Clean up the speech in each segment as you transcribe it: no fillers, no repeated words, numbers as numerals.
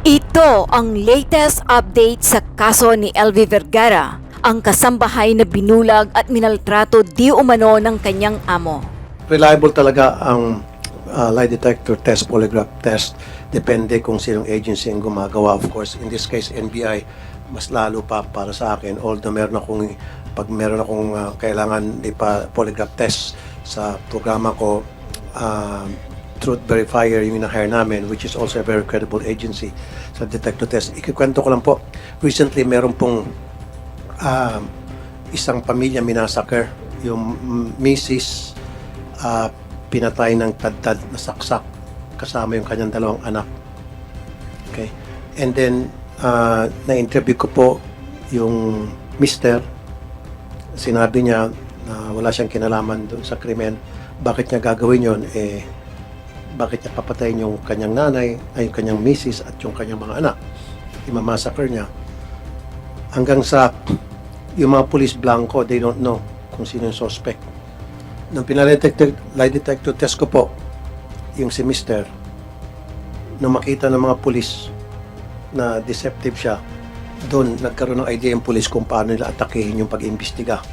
Ito ang latest update sa kaso ni LV Vergara, ang kasambahay na binulag at minaltrato di umano ng kanyang amo. Reliable talaga ang lie detector test, polygraph test. Depende kung sinong agency ang gumagawa. Of course, in this case, NBI, mas lalo pa para sa akin. Although pag meron akong kailangan polygraph test sa programa ko, Truth Verifier yung hire namin, which is also a very credible agency sa detector test. Ikikwento ko lang po, recently meron pong isang pamilya minasakar, yung Mrs. Pinatay ng tadtad na saksak kasama yung kanyang dalawang anak. Okay? And then, na-interview ko po yung mister. Sinabi niya na wala siyang kinalaman doon sa krimen. Bakit niya gagawin yon? Bakit niya papatayin yung kanyang nanay, ay yung kanyang misis at yung kanyang mga anak? Imamassacre niya. Hanggang sa yung mga police blanco, they don't know kung sino yung suspect. Nung lie detector test ko po, yung si mister, nung makita ng mga police na deceptive siya, doon nagkaroon ng idea yung police kung paano nila atakihin yung pag-imbestiga.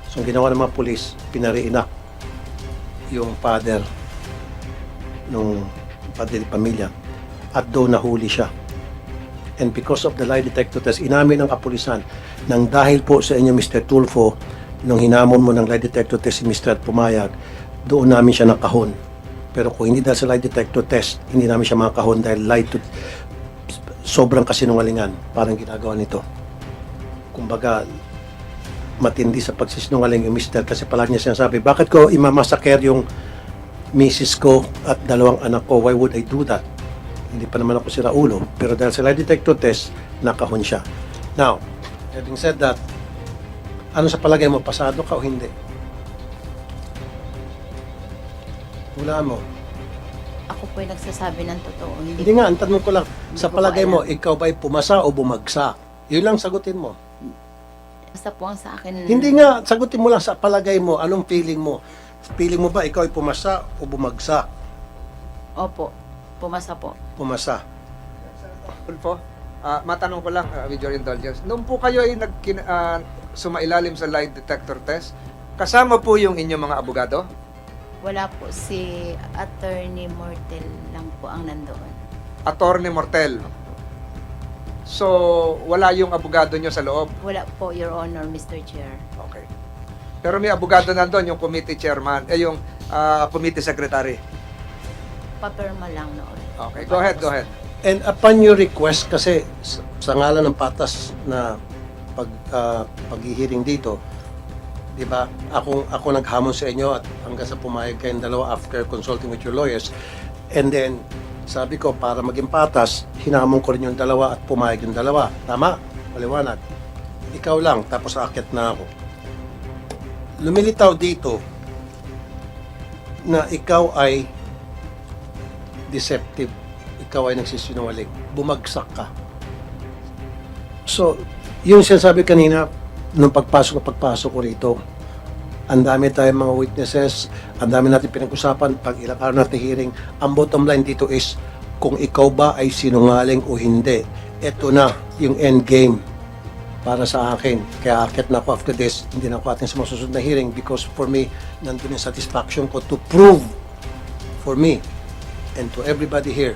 So, ang ginawa ng mga police, pinariinak yung father nung padre pamilya at doon nahuli siya. And because of the lie detector test, inamin ng kapulisan nang dahil po sa inyo Mr. Tulfo, nung hinamon mo ng lie detector test si Mr. at pumayag, doon namin siya nakahon. Pero kung hindi dahil sa lie detector test, hindi namin siya makahon dahil sobrang kasinungalingan parang ginagawa nito. Kumbaga, matindi sa pagsisinungaling yung Mr. kasi palagi niya sinasabi, bakit ko imamasaker yung misis ko at dalawang anak ko? Why would I do that? Hindi pa naman ako sira ulo. Pero dahil sa lie detector test, nakahon siya. Now, having said that, ano sa palagay mo, pasado ka o hindi? Wala mo. Ako po yung nagsasabi ng totoo. Hindi nga, ang tanong ko lang, sa ko palagay alam. mo, ikaw ba'y pumasa o bumagsak? Yun lang sagutin mo. Basta po ang sa akin. Hindi nga, sagutin mo lang sa palagay mo, anong feeling mo? Feeling mo ba ikaw ay pumasa o bumagsak? Opo, pumasa po. Pumasa. Po, matanong ko lang, with your indulgence, nung po kayo ay sumailalim sa lie detector test, kasama po yung inyong mga abogado? Wala po, si Attorney Mortel lang po ang nandoon. Attorney Mortel. So, wala yung abogado nyo sa loob? Wala po, Your Honor, Mr. Chair. Okay. Pero may abogado nandun, yung committee chairman, yung committee secretary. Papirma lang noon. Okay, go ahead. And upon your request, kasi sa ngalan ng patas na paghihiring dito, di ba, ako naghamon sa inyo at hanggang sa pumayag kayong dalawa after consulting with your lawyers. And then, sabi ko, para maging patas, hinamon ko rin yung dalawa at pumayag yung dalawa. Tama? Maliwanag. Ikaw lang, tapos aakyat na ako. Lumilitaw dito na ikaw ay deceptive. Ikaw ay nagsisinungaling. Bumagsak ka. So, yung sinasabi kanina, nung pagpasok ko rito, ang dami tayong mga witnesses, ang dami natin pinag-usapan, pag ilang araw natin hearing, ang bottom line dito is, kung ikaw ba ay sinungaling o hindi. Ito na yung end game para sa akin. Kaya akit na ako after this, hindi na ako atin sa masusunod na hearing because for me, nandun yung satisfaction ko to prove for me and to everybody here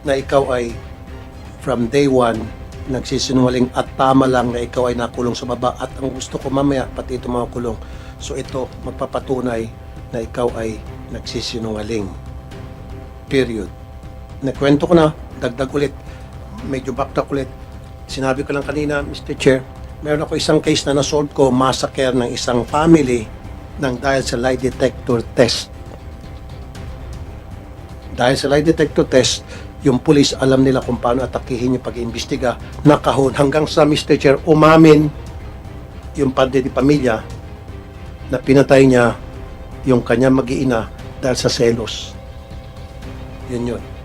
na ikaw ay from day one nagsisinungaling at tama lang na ikaw ay nakulong sa baba at ang gusto ko mamaya pati ito mga kulong. So ito magpapatunay na ikaw ay nagsisinungaling. Period. Nakwento ko na, dagdag ulit, medyo backtrack ulit. Sinabi ko lang kanina, Mr. Chair, meron ako isang case na nasolve ko, massacre ng isang family ng dahil sa lie detector test. Dahil sa lie detector test, yung pulis alam nila kung paano atakihin yung pag-iimbestiga, nakahon hanggang sa Mr. Chair umamin yung padre di pamilya na pinatay niya yung kanyang mag-iina dahil sa selos. Yun.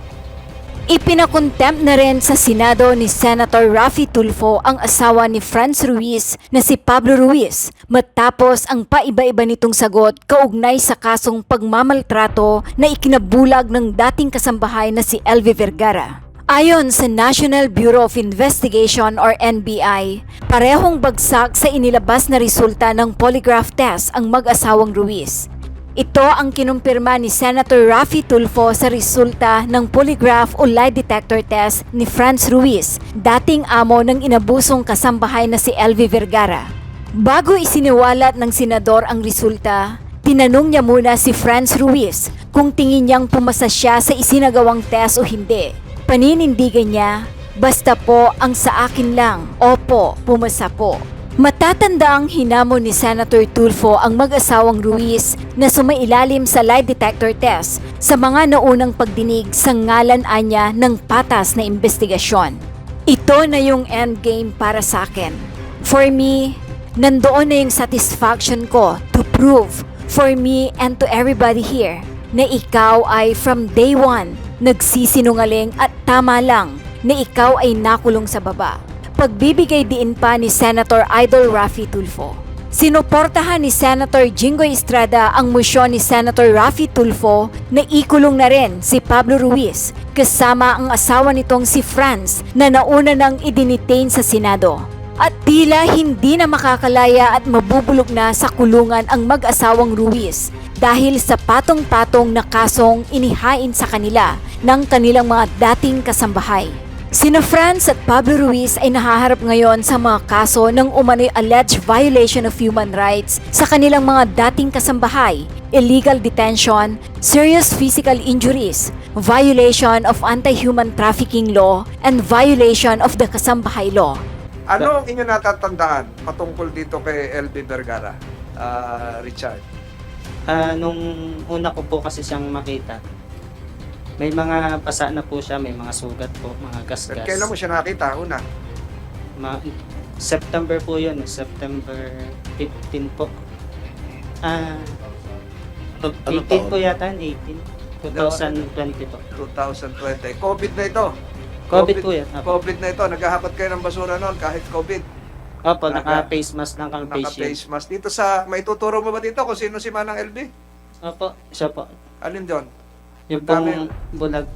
Ipinakontempt na rin sa Senado ni Senator Raffy Tulfo ang asawa ni Franz Ruiz na si Pablo Ruiz matapos ang paiba-iba nitong sagot kaugnay sa kasong pagmamaltrato na ikinabulag ng dating kasambahay na si LV Vergara. Ayon sa National Bureau of Investigation or NBI, parehong bagsak sa inilabas na resulta ng polygraph test ang mag-asawang Ruiz. Ito ang kinumpirma ni Senator Raffy Tulfo sa resulta ng polygraph o lie detector test ni Franz Ruiz, dating amo ng inabusong kasambahay na si Elvie Vergara. Bago isiniwalat ng senador ang resulta, tinanong niya muna si Franz Ruiz kung tingin niyang pumasa siya sa isinagawang test o hindi. Paninindigan niya, basta po ang sa akin lang, opo, pumasa po. Matatanda ang hinamon ni Senator Tulfo ang mag-asawang Ruiz na sumailalim sa lie detector test sa mga naunang pagdinig sa ngalan anya ng patas na investigasyon. Ito na yung endgame para sa akin. For me, nandoon na yung satisfaction ko to prove for me and to everybody here na ikaw ay from day one nagsisinungaling at tama lang na ikaw ay nakulong sa baba. Pagbibigay diin pa ni Senator Idol Raffy Tulfo. Sinuportahan ni Senator Jingoy Estrada ang motion ni Senator Raffy Tulfo na ikulong na rin si Pablo Ruiz kasama ang asawa nitong si Franz na nauna nang idinitain sa Senado. At tila hindi na makakalaya at mabubulok na sa kulungan ang mag-asawang Ruiz dahil sa patong-patong na kasong inihain sa kanila ng kanilang mga dating kasambahay. Sina Franz at Pablo Ruiz ay nahaharap ngayon sa mga kaso ng umano'y alleged violation of human rights sa kanilang mga dating kasambahay, illegal detention, serious physical injuries, violation of anti-human trafficking law, and violation of the kasambahay law. Ano ang inyo natatandaan patungkol dito kay LB Vergara, Richard? Nung una ko po kasi siyang makita, may mga pasa na po siya, may mga sugat po, mga gasgas. Kailan mo siya nakita una? September po yun, September 15 po. 18 po yata, 18. 2020 po. 2020. COVID na ito. COVID po yan. Opo, COVID na ito. Naghahakot kayo ng basura noon kahit COVID. Opo, naka-face mask lang kang face shield. Naka-face mask. Dito sa, maituturo mo ba dito kung sino si Manang LB? Opo, siya po. Alin doon? Yung Ang dami. pong bulag.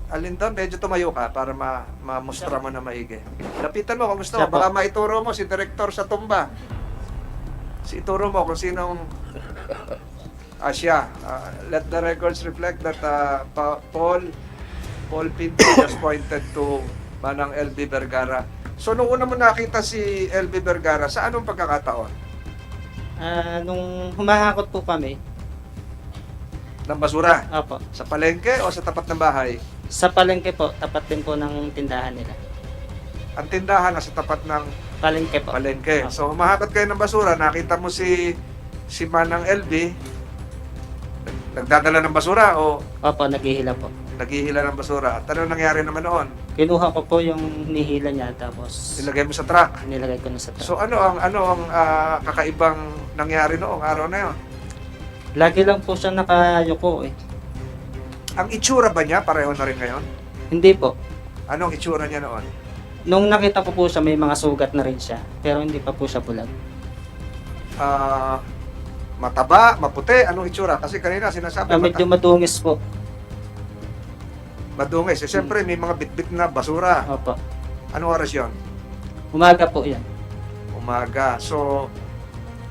Alin doon? Medyo tumayo ka para ma-mustra mo na maigi. Lapitan mo kung gusto mo. Siya po. Baka maituro mo si Direktor sa tumba. Ituro mo kung sinong siya. Let the records reflect that Paul Pinto just pointed to Manang LB Vergara. So, nung una mo nakita si LB Vergara, sa anong pagkakataon? Nung humahakot po kami, Ng basura? opo, Sa palengke o sa tapat ng bahay? sa palengke po, tapat din po ng tindahan nila. Ang tindahan nasa tapat ng Palengke po. palengke. Opo. So, humahakot kayo ng basura, nakita mo si Manang LB, nagdadala ng basura o Opo, naghihila po. naghihila ng basura. At ano nangyari naman noon? Kinuha ko po yung nihila niya, tapos Nilagay mo sa truck. nilagay ko na sa truck. So, ano ang kakaibang nangyari noong araw na yun? Lagi lang po siya nakayuko eh. Ang itsura ba niya pareho na rin ngayon? Hindi po. Anong itsura niya noon? Nung nakita ko po siya, may mga sugat na rin siya. Pero hindi pa po siya bulag. Mataba, maputi, anong itsura? Kasi kanina sinasabi Medyo madungis po. madungis. Siyempre may mga bitbit na basura. Opo. Anong oras yun? Umaga po yan. Umaga. So,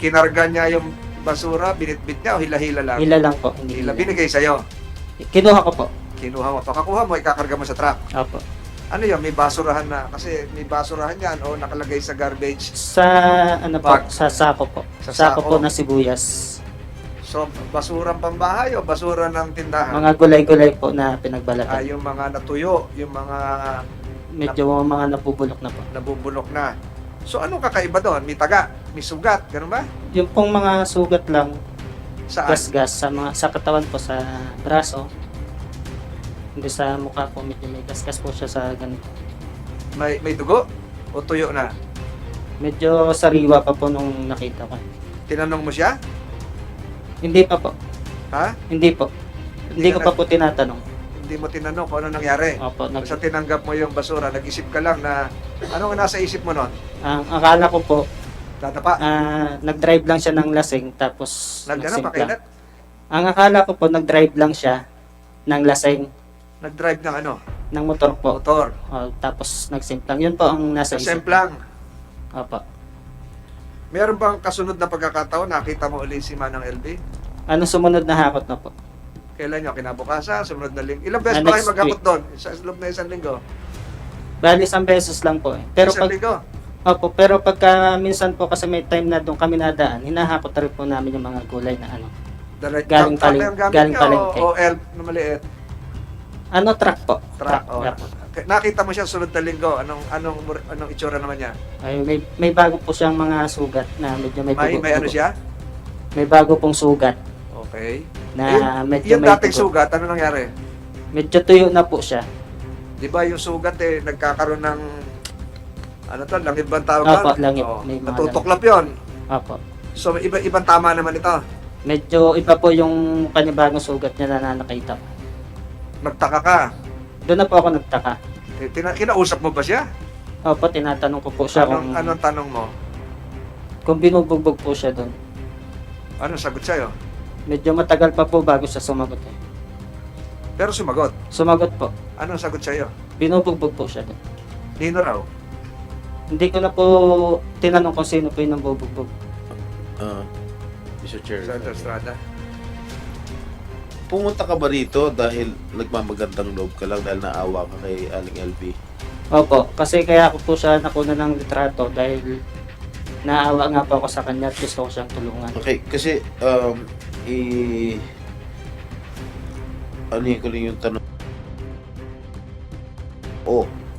kinarga niya yung basura, binitbit niya o hila-hila lang? Hila lang po. Hindi Hila. hila. Binigay sa'yo. Kinuha ko po. Kinuha mo. Pagkakuha mo, ikakarga mo sa truck. Opo. Ano yun? May basurahan na. Kasi may basurahan yan o nakalagay sa garbage. Sa ano po, Bag. sa sako po. Sa Sako sako. po na sibuyas. So, basurang pambahay o basura ng tindahan? Mga gulay-gulay po na pinagbalatan. Yung mga natuyo, yung mga Medyo mga napubulok na po. nabubulok na. So, anong kakaiba doon? May taga, may sugat, ganun ba? Yung pong mga sugat lang, Saan? gas-gas sa katawan po, sa braso. Hindi sa mukha po, medyo may gas-gas po siya sa ganito. May dugo? O tuyo na? Medyo sariwa pa po nung nakita ko. Tinanong mo siya? Hindi pa po. Ha? Hindi po. Hindi ko pa po tinatanong. Hindi mo tinanong kung ano nangyari. Opo, Basta tinanggap mo yung basura, nag-isip ka lang na ano nga nasa isip mo nun? ang akala ko po, Dadapa? nag-drive lang siya ng lasing tapos Nagdana, nagsimpla. pakilat? Ang akala ko po, nag-drive lang siya ng lasing Nag-drive ng ano? ng motor po. Motor. Tapos nagsimplang. Yun po ang nasa isip. Semplang. Opo. Meron bang kasunod na pagkakataon nakita mo ulit si Manang LV? Ano sumunod na hakot na po? Kailan nyo? Kinabukasan? Sumunod na linggo? Ilang beses ba kayo Next maghakot doon? Sa loob na isang linggo? Bali, isang beses lang po eh. Pero Isang pag, linggo? opo, pero pagka minsan po kasi may time na doon kami nadaan, hinahakot na rin po namin yung mga gulay na ano. Galing Galing ang gamit galing niya palengke. o elf na maliit? Ano, truck po? Truck. Oh. yeah po. Nakita mo siya sunod na linggo. Anong itsura naman niya? Ay, may bago po siyang mga sugat na medyo may dugo. May ano siya? May bago pong sugat Okay. na medyo Yung may dating dugo. sugat, ano nangyari? Medyo tuyo na po siya. Di ba yung sugat nagkakaroon ng ano to, langib bang tawag Opo, doon? langib. Oo. May mga Natutuklap yun. Opo. So, ibang tama naman ito. Medyo iba po yung panibagong sugat niya na nakita ko. Nagtaka ka. Doon na po ako nagtaka. Kinausap mo ba siya? Opo, tinatanong ko po siya Anong tanong mo? kung binubugbog po siya doon. Anong sagot sa'yo? Medyo matagal pa po bago siya sumagot eh. Pero sumagot. Sumagot po. Anong sagot sa'yo? Binubugbog po siya doon. Nino raw. Hindi ko na po tinanong kung sino po yung nambubugbog. Mr. Chair, Senator Estrada. pumunta ka ba rito dahil nagmamagandang loob ka lang dahil naawa ka kay Aling LV? Opo, kasi kaya ako po siya nakuna ng litrato dahil naawa nga po ako sa kanya at gusto ko siyang tulungan. Okay, kasi ano yun ko lang yung tanong.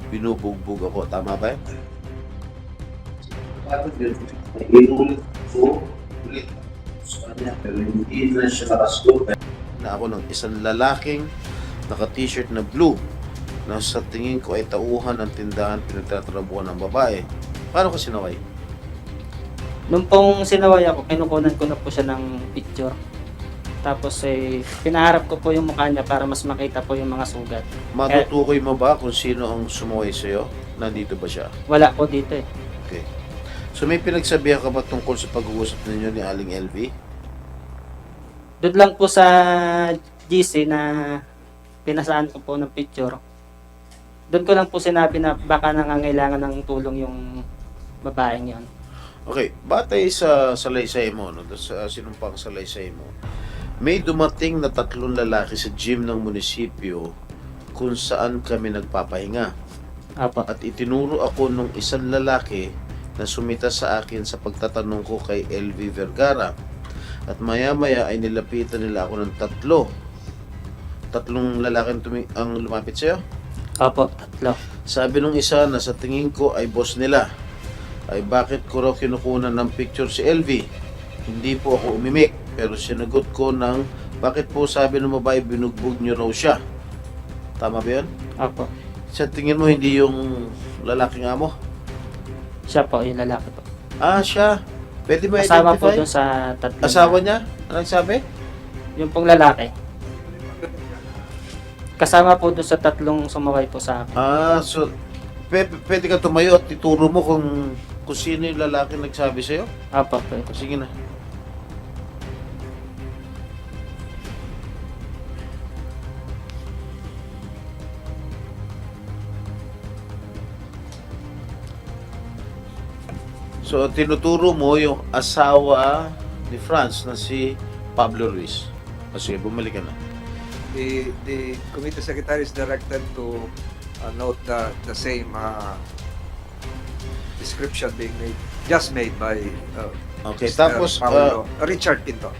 Binubugbog ako. Tama ba yun? Inulit ko ulit sa kanya pero hindi na siya nakasko. Na ako ng isang lalaking naka-t-shirt na blue na sa tingin ko ay tauhan ng tindahan pinagtatrabuhan ng babae. Paano ka sinaway? Nung pong sinaway ako, kinukunan ko na po siya ng picture. Tapos pinaharap ko po yung mukha niya para mas makita po yung mga sugat. Matutukoy mo ba kung sino ang sumaway sa'yo? Nandito ba siya? Wala po dito eh. Okay. So may pinagsabihan ka ba tungkol sa pag-uusap ninyo ni Aling LV? Doon lang po sa GC na pinasaan ko po ng picture. Doon ko lang po sinabi na baka nangangailangan ng tulong yung babaeng yon. Okay, batay sa salaysay mo, no? Sa sinumpang salaysay mo, may dumating na 3 lalaki sa gym ng munisipyo kung saan kami nagpapahinga. Apo. At itinuro ako nung isang lalaki na sumita sa akin sa pagtatanong ko kay LV Vergara. At maya-maya ay nilapitan nila ako ng 3. 3 lalaki ang lumapit sa'yo. Apo, 3. Sabi nung isa na sa tingin ko ay boss nila, ay bakit ko raw kinukunan ng picture si LV? Hindi po ako umimik, pero sinagot ko ng bakit po sabi ng babae binugbog niyo raw siya. Tama ba yun? Apo. Sa tingin mo hindi yung lalaking amo? Siya po, yung lalaki po. Ah, siya. Pwede ba Kasama po identify? doon sa 3. Asawa niya? Anong sabi? Yung pong lalaki. Kasama po doon sa 3 sumaway po sa akin. Ah, so pwede ka tumayo at ituro mo kung sino yung lalaki nagsabi sa'yo? Apo, pwede. Sige na. So, tinuturo mo yung asawa ni Franz na si Pablo Ruiz. Sige, bumalik ka na. The committee secretary is directed to note the same description being made by Okay, Mr. tapos, Paolo, Richard Pinto.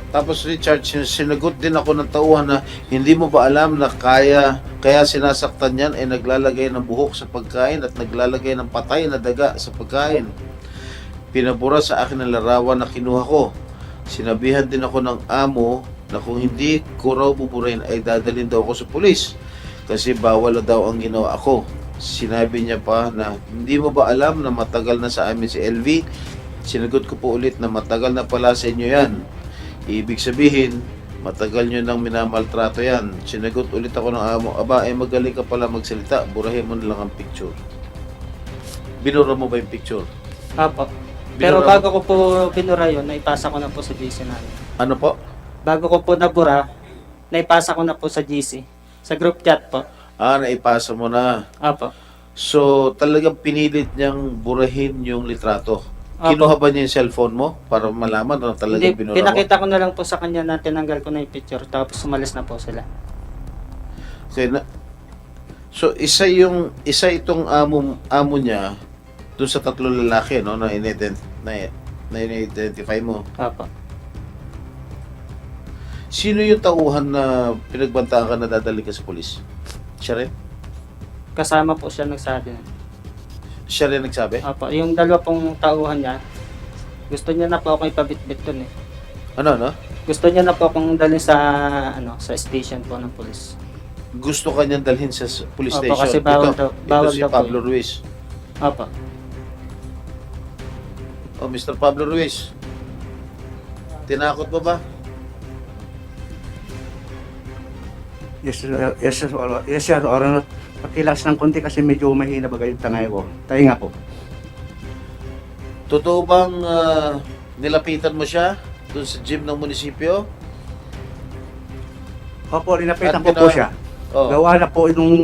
Tapos Richard, sinagot din ako ng tauhan na hindi mo ba alam na kaya sinasaktan yan ay naglalagay ng buhok sa pagkain at naglalagay ng patay na daga sa pagkain. Pinabura sa akin ang larawan na kinuha ko. Sinabihan din ako ng amo na kung hindi ko raw buburahin ay dadalhin daw ako sa pulis kasi bawal na daw ang ginawa ko. Sinabi niya pa na hindi mo ba alam na matagal na sa amin si LV? Sinagot ko po ulit na matagal na pala sa inyo yan. Ibig sabihin, matagal nyo nang minamaltrato yan. Sinagot ulit ako ng amo, aba, magaling ka pala magsalita, burahin mo na lang ang picture. Binura mo ba yung picture? Apo. Pero Binura mo- bago ko po binura yun, naipasa ko na po sa GC namin. Ano po? Bago ko po nabura, naipasa ko na po sa GC. Sa group chat po. Naipasa mo na. Opo. So, talagang pinilit niyang burahin yung litrato. Opo. Kinuha ba niya yung cellphone mo para malaman na talagang Hindi, binura mo? pinakita ko na lang po sa kanya na tinanggal ko na yung picture tapos sumalis na po sila. Okay, so, isa itong amo niya doon sa tatlong lalaki, no, na in-identify mo. Opo. Sino yung tauhan na pinagbantaan ka na dadali ka sa polis? Siya rin? Kasama po siya nagsabi. Siya rin nagsabi? Opo, yung dalawa pong tauhan niya, gusto niya na po akong ipabitbit dun eh. Ano? Gusto niya na po akong dalhin sa sa station po ng police. Gusto ka niyang dalhin sa police Opo, station? kasi bawal ito, daw- bawal ito si daw po Pablo yun. Ruiz. Opo. Oh, Mr. Pablo Ruiz. Tinakot mo ba? Yes, sir, or pakilas ng konti kasi medyo mahina bagay yung tangay ko. Tayo nga po. Totoo bang nilapitan mo siya doon sa gym ng munisipyo? Opo, linapitan At ko po siya. Oh. Gawa na po nung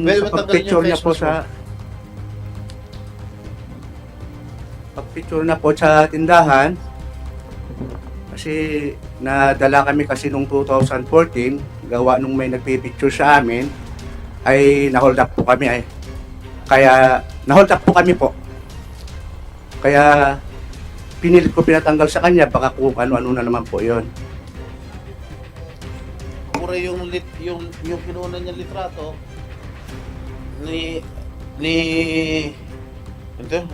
Well, sa matanggal pagpicture niyo niya po Facebook sa pagpicture na po sa tindahan. Kasi nadala kami kasi nung 2014, gawa nung may nagpipicture sa amin, ay na-hold up po kami ay. Kaya na-hold up po kami po. Kaya pinilit ko pinatanggal sa kanya, baka kung ano-ano na naman po 'yon. Mura yung kinuha niya litrato ni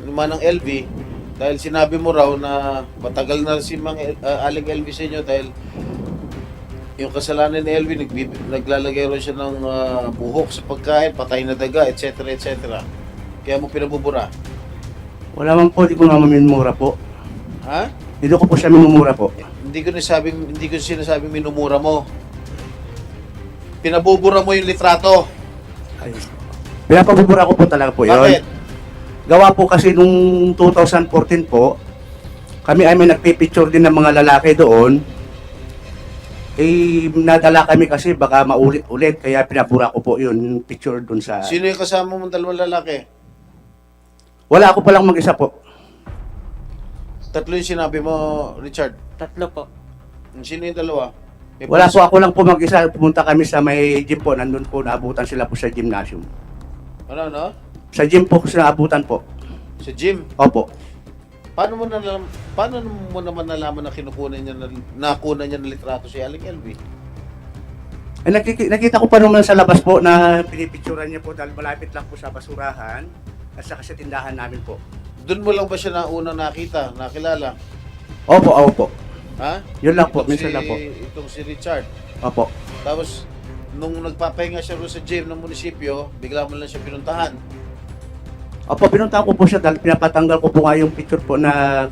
Manang LV dahil sinabi mo raw na matagal na si Aling LV sa inyo dahil yung kasalanan ni LV naglalagay raw siya ng buhok sa pagkain, patay na daga, etc. etc. Kaya mo pinabubura. Wala man po, di ko naman minumura po. Ha? Hindi ko po siya minumura po. Hindi ko sinasabing minumura mo. Pinabubura mo yung litrato. Ay, pinapabubura ko po talaga po yun. Bakit? Gawa po kasi nung 2014 po, kami ay may nagpipicture din ng mga lalaki doon. Eh, nadala kami kasi baka maulit-ulit, kaya pinabura ko po yun, yung picture doon sa... Sino yung kasama mong dalawang lalaki? Wala ako palang mag-isa po. Tatlo yung sinabi mo, Richard. Tatlo po. Sino yung dalawa? May Wala pulis- po, ako lang po mag-isa. Pumunta kami sa may gym po, nandun po, naabutan sila po sa gymnasium. Ano? Sa gym po sila naabutan po. Sa gym. Opo. Paano mo naman nalaman na nakunan niya ng litrato si Aling LV? Ay, nakita ko pa naman sa labas po na pinipicturan niya po dahil malapit lang po sa basurahan at saka sa tindahan namin po. Doon mo lang ba siya unang nakilala? Opo. Ha? Yun lang po, Itong minsan lang po. Itong si Richard. Opo. Tapos, nung nagpapahinga siya roon sa gym ng munisipyo, bigla mo lang siya pinuntahan. Opo, pinuntahan ko po siya dahil pinapatanggal ko po nga yung picture po na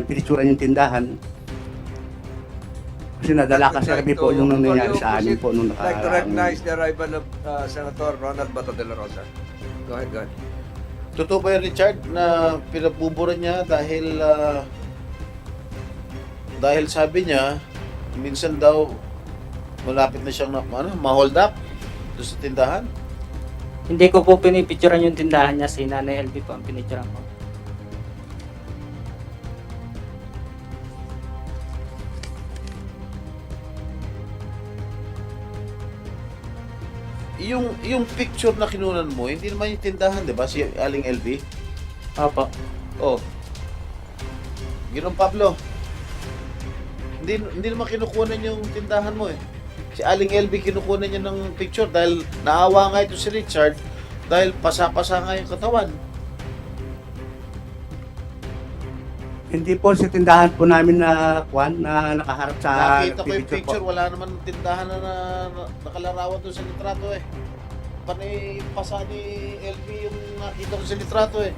pinicturan yung tindahan. Kasi nadala kasi kami po yung nangyayari sa amin po nung I'd like to nakaraan. recognize the arrival of Senator Ronald Bato de la Rosa. Go ahead. Totoo ba yan, Richard, na pinabubura niya dahil sabi niya, minsan daw malapit na siyang ma-hold up doon sa tindahan? Hindi ko po pinipicturean yung tindahan niya, si Nanay LB po ang pinicturean ko. Yung picture na kinunan mo, hindi naman yung tindahan, di ba? Si Aling LV? Opo. Oh. Ginong Pablo. Hindi naman kinukunan yung tindahan mo eh. Si Aling LV kinukunan niya ng picture dahil naawa nga ito si Richard dahil pasa-pasa nga yung katawan. Hindi po sa tindahan po namin na nakaharap sa Nakita ko yung po. picture, wala naman tindahan na nakalarawan doon sa litrato eh. Panay pasa ni LV yung nakita ko sa litrato eh.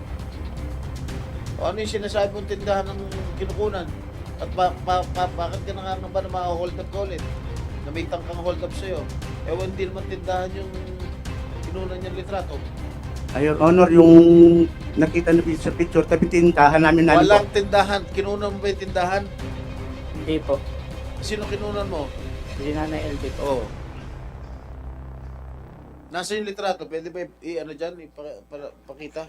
O ano yung sinasabi mong tindahan ng kinukunan? At bakit ka na nga ba na ma-hold up ka ulit? Na may tangkang hold up sa'yo. Ewan, hindi naman tindahan yung kinunan niyang litrato. Ayun, Honor, yung nakita na sa picture, tabi tindahan namin po. Walang tindahan. Kinunan mo ba yung tindahan? Hindi po. Sino kinunan mo? Si Nanay LB po. Oo. Nasa yung litrato? Pwede ba ano dyan? Pakita?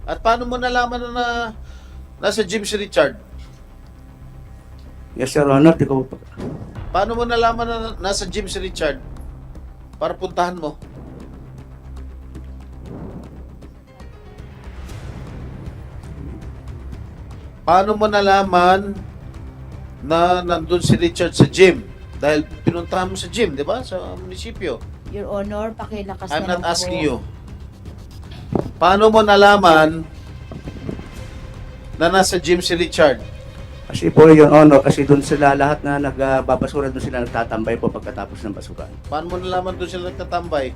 At paano mo nalaman na nasa gym si Richard? Yes, Your Honor, di ko Paano mo nalaman na nasa gym si Richard? Para puntahan mo. Paano mo nalaman na nandun si Richard sa gym? Dahil pinuntahan mo sa gym, di ba? Sa munisipyo. Your Honor, pakilakas I'm na not lang asking po. you. Paano mo nalaman na nasa gym si Richard? Kasi po, Your Honor, kasi doon sila lahat na nagbabasura, doon sila nagtatambay po pagkatapos ng basuran. Paano mo nalaman doon sila nagtatambay?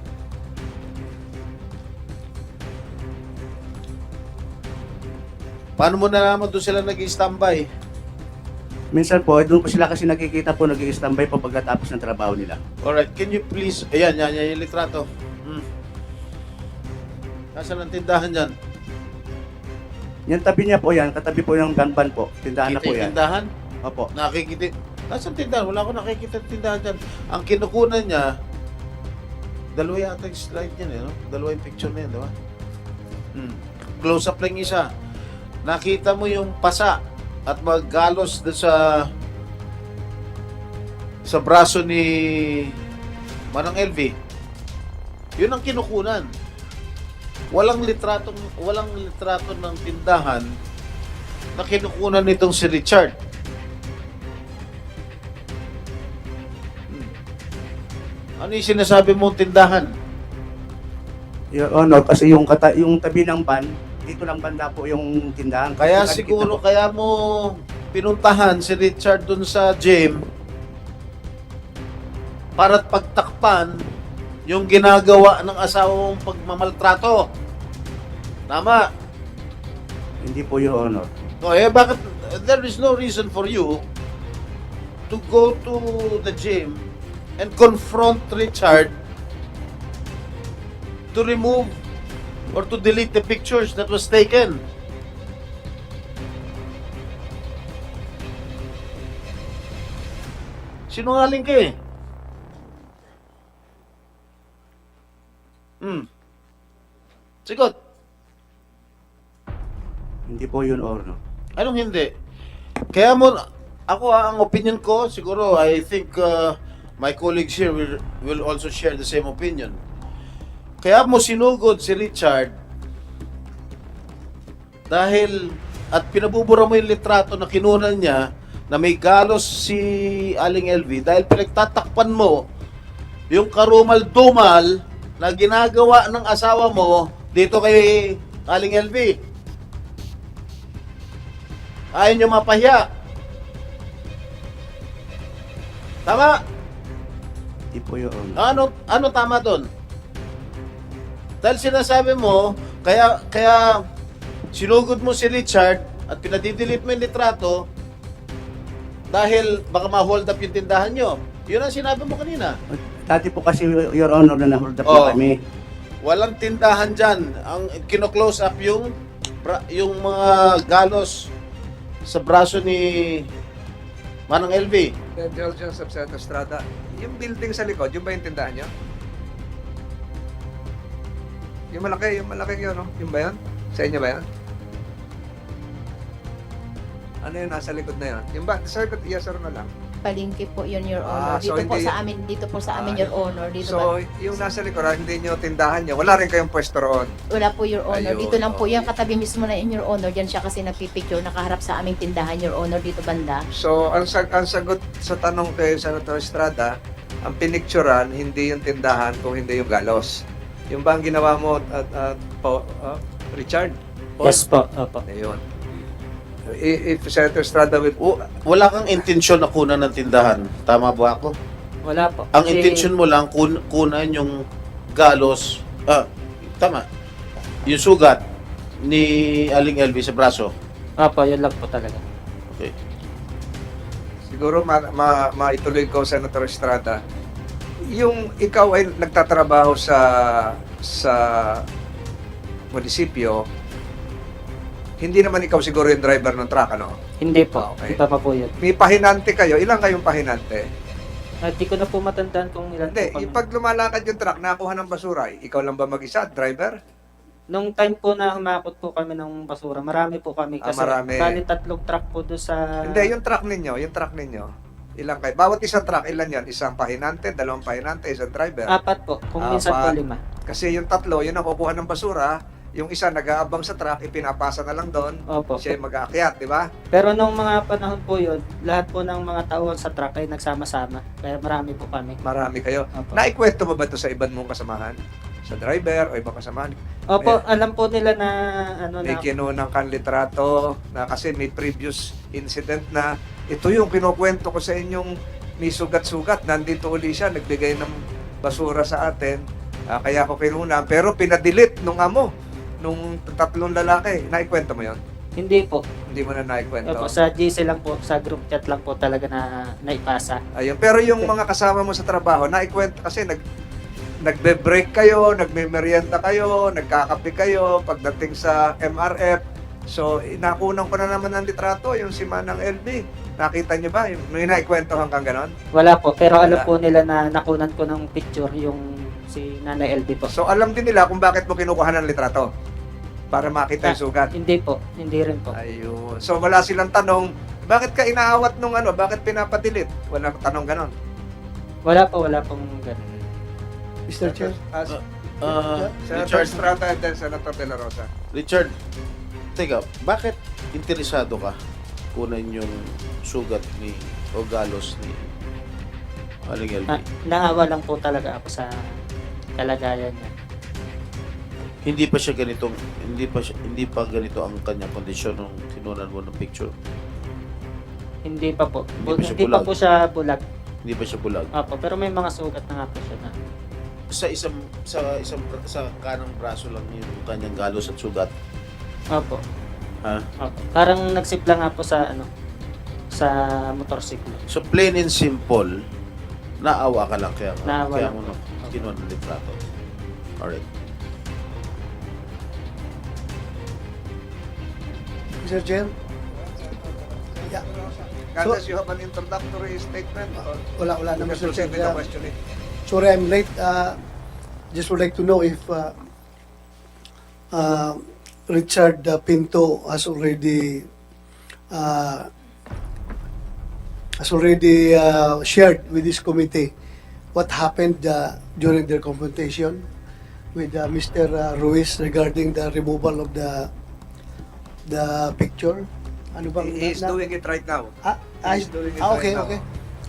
Paano mo nalaman doon sila nag-i-standby? Minsan po, doon po sila kasi nakikita po, nag-i-standby po pagkatapos ng trabaho nila. Alright, can you please... Ayan, yan yung litrato. Nasaan ang tindahan dyan? Yan tabi niya po yan, katabi po yung ganban po. Tindahan na Kita po yung yan. tindahan? Opo. Nakikita. Nasaan tindahan? Wala akong nakikita yung tindahan dyan. Ang kinukunan niya, dalawa yata yung slide niya, no? Dalawa yung picture na yan, di ba? Close up lang isa. Nakita mo yung pasa at maggalos doon sa braso ni Manang LV. Yun ang kinukunan. Walang litrato ng tindahan na kinukunan nitong si Richard. Ano yung sinasabi mong tindahan? Your Honor, kasi yung tabi ng van, dito lang banda po yung tindahan. Kaya Kasi siguro, nakikita po. kaya mo pinuntahan si Richard dun sa gym para't pagtakpan yung ginagawa ng asawa mong pagmamaltrato. Tama. Hindi po, Your Honor. No, bakit there is no reason for you to go to the gym and confront Richard to remove or to delete the pictures that was taken. Sinungaling ka eh. Sigot. Hindi po, Your Honor. Anong hindi? Kaya mo, ako ang opinion ko, siguro, I think my colleagues here will also share the same opinion. Kaya mo sinugod si Richard dahil at pinabubura mo yung litrato na kinunan niya na may galos si Aling LV dahil pinagtatakpan mo yung karumal-dumal na ginagawa ng asawa mo dito kay Aling LV. Ayaw nyo mapahiya. Tama? Hindi po, Your Honor. Ano tama doon? Dahil sinasabi mo, kaya sinugod mo si Richard at pinadidelete mo yung litrato dahil baka ma-hold up yung tindahan nyo. Yun ang sinabi mo kanina. Dati po kasi, Your Honor, na na-hold up Oh. na kami. Walang tindahan dyan. Ang kino-close up yung mga galos sa braso ni Manang LV. The Indulgence of Senator Estrada, yung building sa likod, yung ba yung tindahan nyo? Yung malaki yun, no? Yung ba yun? Sa inyo ba yun? Ano yun nasa likod na yun? Yung ba? Sir, yes or no lang? Palengke po yun, Your Ah, Honor. so hindi- Dito po sa amin, Your Honor. Dito So, ba? yung nasa likod, hindi nyo tindahan nyo, wala rin kayong pwesto roon. Wala po, Your Honor. Ayun, Dito lang po okay. yan. Katabi mismo na yun, Your Honor. Diyan siya kasi nagpipicture. Nakaharap sa aming tindahan, Your Honor. Dito banda. So, ang sagot sa tanong kay Senator Estrada, ang pinicturan, hindi yung tindahan kung hindi yung galos. Yung ba ang ginawa mo Richard? Yes po, opo. Ayun. If Senator Estrada will... Wala kang intensyon na kunan ng tindahan. Tama ba ako? Wala po. Ang Kasi- intention mo lang kunan yung galos. Tama. Yung sugat ni Aling LV sa braso. Opo, yun lang po talaga. Okay. Siguro maituloy ko, Senator Estrada. Yung ikaw ay nagtatrabaho sa munisipyo, hindi naman ikaw siguro yung driver ng truck, ano? Hindi po. Okay. Iba pa po yun. May pahinante kayo. Ilan kayong pahinante? Hindi ko na po matandaan kung ilan Hindi, po kami. yung pag lumalakad yung truck, nakuha ng basura, ikaw lang ba mag-isa, driver? Nung time po na humakot po kami ng basura, marami po kami. Kasi marami. bali 3 truck po doon sa... Hindi, yung truck ninyo, ilang kayo? Bawat isang truck, ilan yan? Isang pahinante, 2 pahinante, isang driver. 4 po, kung minsan po 5. Kasi yung 3, yun ang kukuha ng basura, yung isa nag-aabang sa truck, ipinapasa na lang doon, Opo. siya yung mag-aakyat, di ba? Pero nung mga panahon po yun, lahat po ng mga tao sa truck ay nagsama-sama. Kaya marami po kami. Marami kayo. Opo. Naikwento mo ba ito sa ibang mong kasamahan? Sa driver o ibang kasamahan? Opo, alam po nila na ano May na... kinunang kang litrato na kasi may previous incident na ito yung kinukwento ko sa inyong may sugat-sugat. Nandito uli siya, nagbigay ng basura sa atin. Kaya ako kinuna. Pero pinadilit nung amo, nung 3 lalaki. Naikwento mo yon? Hindi po. Hindi mo na naikwento. Opo, sa GC lang po, sa group chat lang po talaga na naipasa. Ayun. Pero yung mga kasama mo sa trabaho, naikwento kasi nagbe-break kayo, nagme-merienda kayo, nagkakape kayo pagdating sa MRF. So, nakunan ko na naman ng litrato, yung si Manang LB. Nakita niyo ba? May naikwento hanggang ganon? Wala po, pero alam Wala. po nila na nakunan ko ng picture yung si Nanay LB po. So, alam din nila kung bakit mo kinukuha ng litrato. Para makita yung sugat. Hindi po, hindi rin po. Ayun. So, wala silang tanong, bakit ka inaawat nung ano? Bakit pinapadilit? Walang tanong ganon. Wala pong ganun. Mr. Chair. Senator Richard, Estrada and then Senator De La Rosa. Richard, teka, bakit interesado ka kunan yung sugat ni o galos ni Aling LB? Naawa lang po talaga ako sa kalagayan niya. Hindi pa ganito ang kanyang kondisyon nung kinunan mo ng picture. Hindi pa po. Hindi pa siya Hindi pa bulag. po siya bulag. Hindi pa siya bulag. Opo, pero may mga sugat na nga po siya na. Sa kanang braso lang yung kanyang galos at sugat. Opo. Ha? Opo. Parang nagsipla nga po sa sa motorsiklo. So plain and simple, naawa ka lang kaya Naawa kaya lang. mo kinuha ng litrato. Alright. Mr. Chair? Yeah. Candace, you have an introductory statement? Or Wala you na, can Mr. proceed Chair. with the questioning. Sorry, I'm late. Just would like to know if Richard Pinto has already shared with this committee what happened during their confrontation with Mr. Ruiz regarding the removal of the picture. Ano bang He is doing it right now. He's doing it okay, right now. okay.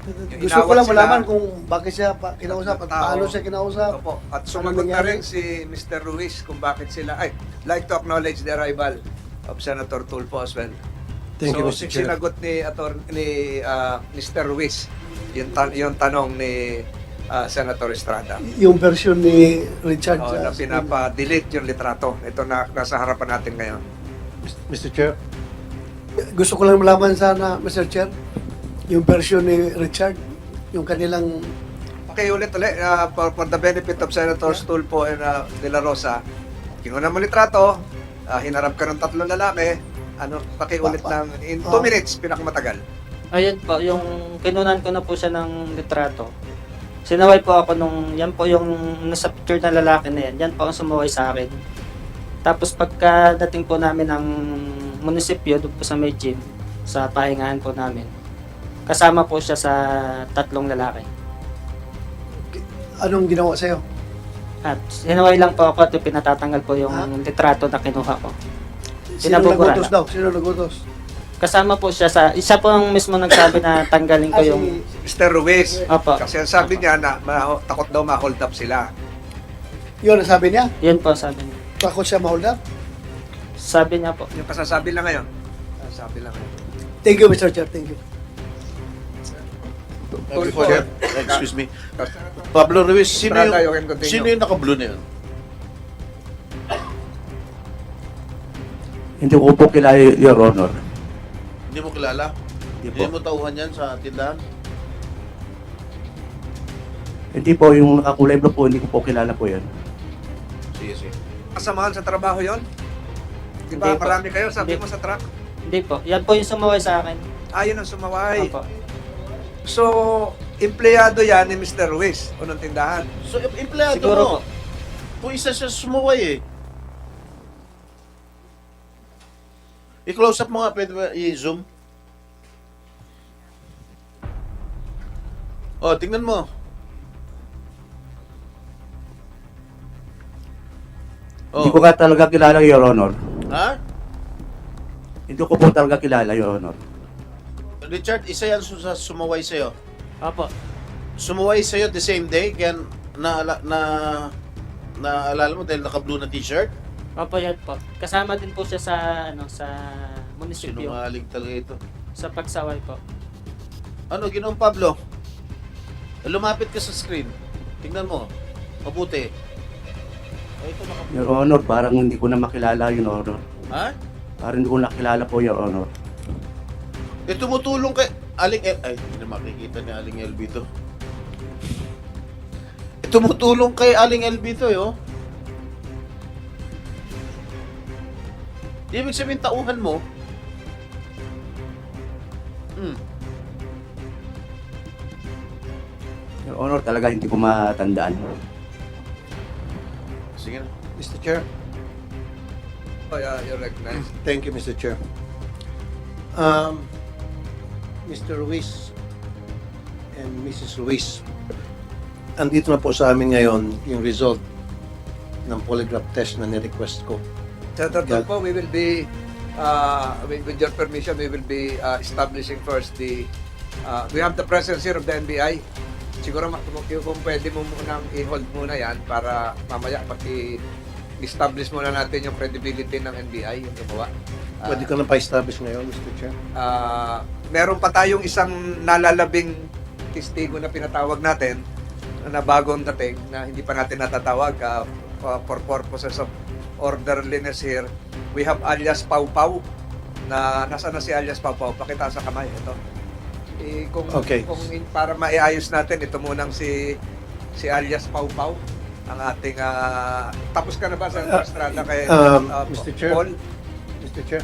Yung Gusto ko inawat lang sila, malaman kung bakit siya kinausap at tao. paano siya kinausap. Opo. At Ano sumagot na nangyari? rin si Mr. Ruiz kung bakit sila, like to acknowledge the arrival of Senator Tulfo as well. Thank you, Mr. Chair. Sinagot ni Mr. Ruiz yung tanong ni Senator Estrada. Yung version ni Richard. Na pinapa-delete yung litrato. Ito na nasa harapan natin ngayon. Mr. Chair, Gusto ko lang malaman sana, Mr. Chair, yung version ni Richard, yung kanilang Okay, ulit. For the benefit of Senators Tulfo and De La Rosa, kinuha mo litrato, hinarap ka ng 3 lalaki, pakiulit ng in 2 minutes, pinakamatagal. Ayun po, yung kinunan ko na po siya ng litrato. Sinaway po ako yan po yung nasa picture na lalaki na yan. Yan po ang sumuway sa akin. Tapos pagka dating po namin ng munisipyo, doon po sa may gym, sa pahingahan po namin, kasama po siya sa 3 lalaki. anong ginawa sa'yo? At sinaway lang po ako at pinatatanggal po yung litrato na kinuha ko. Sino Pinabubura nagutos lang. daw? Sino nagutos? Kasama po siya isa po ang mismo nagsabi na tanggalin ko yung... Mr. Ruiz, Opo. kasi ang sabi niya na takot daw ma-hold up sila. Yun ang sabi niya? Yun po ang sabi niya. Takot siya ma-hold up? Sabi niya po. Yung kasasabi lang ngayon. Sabi lang ngayon. Thank you, Mr. Chair. Thank you. Tulfo, Excuse me. Pablo Ruiz, Estrada, you can continue. sino yung naka-blue na yun? Hindi ko po kilala, Your Honor. Hindi mo kilala? Hindi Hindi po. mo tauhan yan sa tindahan? Hindi po, yung nakakulay blue po, hindi ko po kilala po yan. Sige, sige. Kasamahan sa trabaho yon? Di ba Hindi po. marami kayo, sabi Hindi. mo sa truck? Hindi po. Yan po yung sumaway sa akin. Yun ang sumaway. Opo. So, empleyado yan ni Mr. Ruiz, unang tindahan. So, empleyado Siguro mo. po. Kung isa siya sumuway eh. I-close up mo nga, pwede ba i-zoom? Oh, tingnan mo. Hindi ko ka talaga kilala, Your Honor. Ha? Hindi ko po talaga kilala, Your Honor. Richard, isa yan sumuway sa'yo. Opo. Sumuway sa'yo the same day, kaya naalala mo dahil naka-blue na t-shirt? Opo, yan po. Kasama din po siya sa, sa munisipyo. Sinungaling talaga ito. Sa pagsaway po. Ano, Ginoong Pablo? Lumapit ka sa screen. Tingnan mo. Mabuti. Ay, ito Your Honor, parang hindi ko na makilala, Your Honor. Ha? Parang hindi ko nakilala po, Your Honor. Eh, tumutulong kay Aling El... Ay, hindi na makikita ni Aling LB to. Eh, tumutulong kay Aling LB to, yo. Di ibig sabihin tauhan mo. Your Honor, talaga hindi ko matandaan. Sige na. Mr. Chair. Oh, yeah, you're recognized. Thank you, Mr. Chair. Mr. Ruiz and Mrs. Ruiz, andito na po sa amin ngayon yung result ng polygraph test na ni-request ko. Senator Tulfo, we will be, with your permission, we will be establishing first we have the presence here of the NBI. Siguro kung pwede mo munang i-hold muna yan para mamaya establish muna natin yung credibility ng NBI, yung gumawa. Pwede ko na pa-establish ngayon, Mr. Chair. Meron pa tayong isang nalalabing testigo na pinatawag natin na bagong dating na hindi pa natin natatawag for purposes of orderliness here. We have alias Pau Pau na nasaan na si alias Pau Pau? Pakita sa kamay ito. Okay. Para maiayos natin ito munang si alias Pau Pau ang ating tapos ka na ba sa Estrada kay Mr. Chair? Paul? Mr. Chair,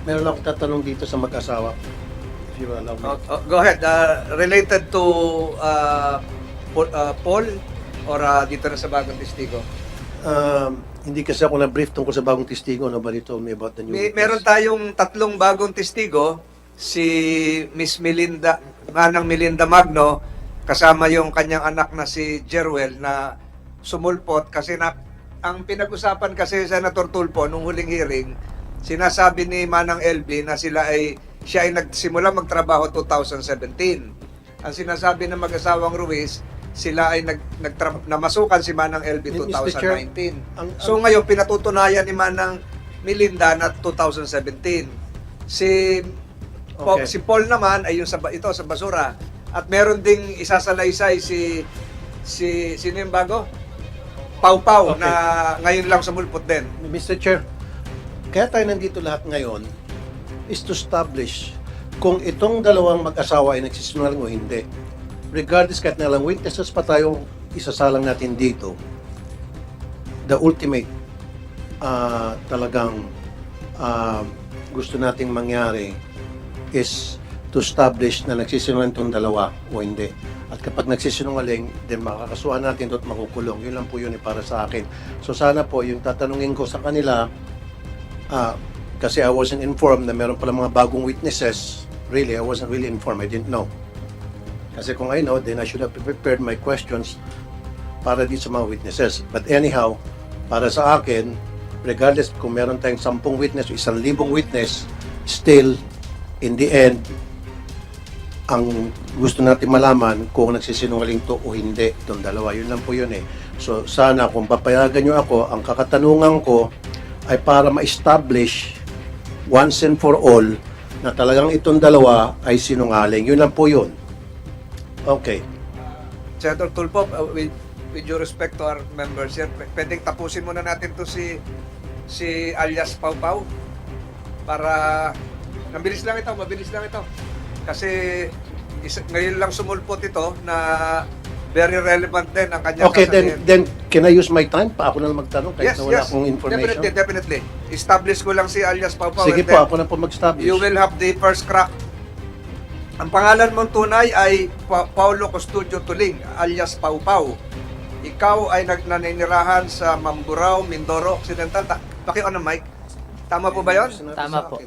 meron akong tatanong dito sa mag-asawa. If you will allow me. Go ahead. Related to Paul or dito na sa bagong testigo? Hindi kasi ako na-brief tungkol sa bagong testigo. Nobody told me about the new witness. Meron tayong tatlong bagong testigo. Si Miss Melinda, Manang Melinda Magno, kasama yung kanyang anak na si Jeruel na sumulpot kasi ang pinag-usapan kasi Senator Tulfo nung huling hearing, sinasabi ni Manang LB na siya ay nagsimula magtrabaho 2017. Ang sinasabi ng mag-asawang Ruiz, sila ay namasukan si Manang LB Mr. Chair, 2019. So ngayon pinatutunayan ni Manang Melinda na 2017. Si Paul naman ay yung sa basura. At meron ding isasalaysay si sino yung bago? Pau Pau Okay. na ngayon lang sumulpot din. Mr. Chair, kaya tayo nandito lahat ngayon is to establish kung itong dalawang mag-asawa ay nagsisinungaling o hindi. Regardless kahit na lang witnesses pa tayo isasalang natin dito, the ultimate talagang gusto nating mangyari is to establish na nagsisinungaling itong dalawa o hindi. At kapag nagsisinungaling, then makakasuhan natin at makukulong. Yun lang po yun para sa akin. So sana po, yung tatanungin ko sa kanila, kasi I wasn't informed na meron pala mga bagong witnesses. Really, I wasn't really informed. I didn't know. Kasi kung I know, then I should have prepared my questions para dito sa mga witnesses. But anyhow, para sa akin, regardless kung meron tayong 10 witness o 1,000 witness, still, in the end, ang gusto natin malaman kung nagsisinungaling to o hindi itong dalawa. Yun lang po yun eh. So sana kung papayagan nyo ako, ang kakatanungan ko ay para ma-establish once and for all na talagang itong dalawa ay sinungaling. Yun lang po yun. Okay. Senator Tulfo, with due respect to our members here, pwedeng tapusin muna natin to si alias Pau Pau para mabilis lang ito. Kasi ngayon lang sumulpot ito na very relevant din ang kanyang Okay, kasabihan. then can I use my time? Pa ako na lang magtanong kahit na wala akong information? Definitely. Establish ko lang si alias Pau Pau. Sige and po, then ako na po mag-establish. you will have the first crack. Ang pangalan mong tunay ay Paulo Custodio Tuling, alias Pau Pau. Ikaw ay naninirahan sa Mamburao, Mindoro Occidental. Pakion ng mic. Tama po ba yun? Tama po.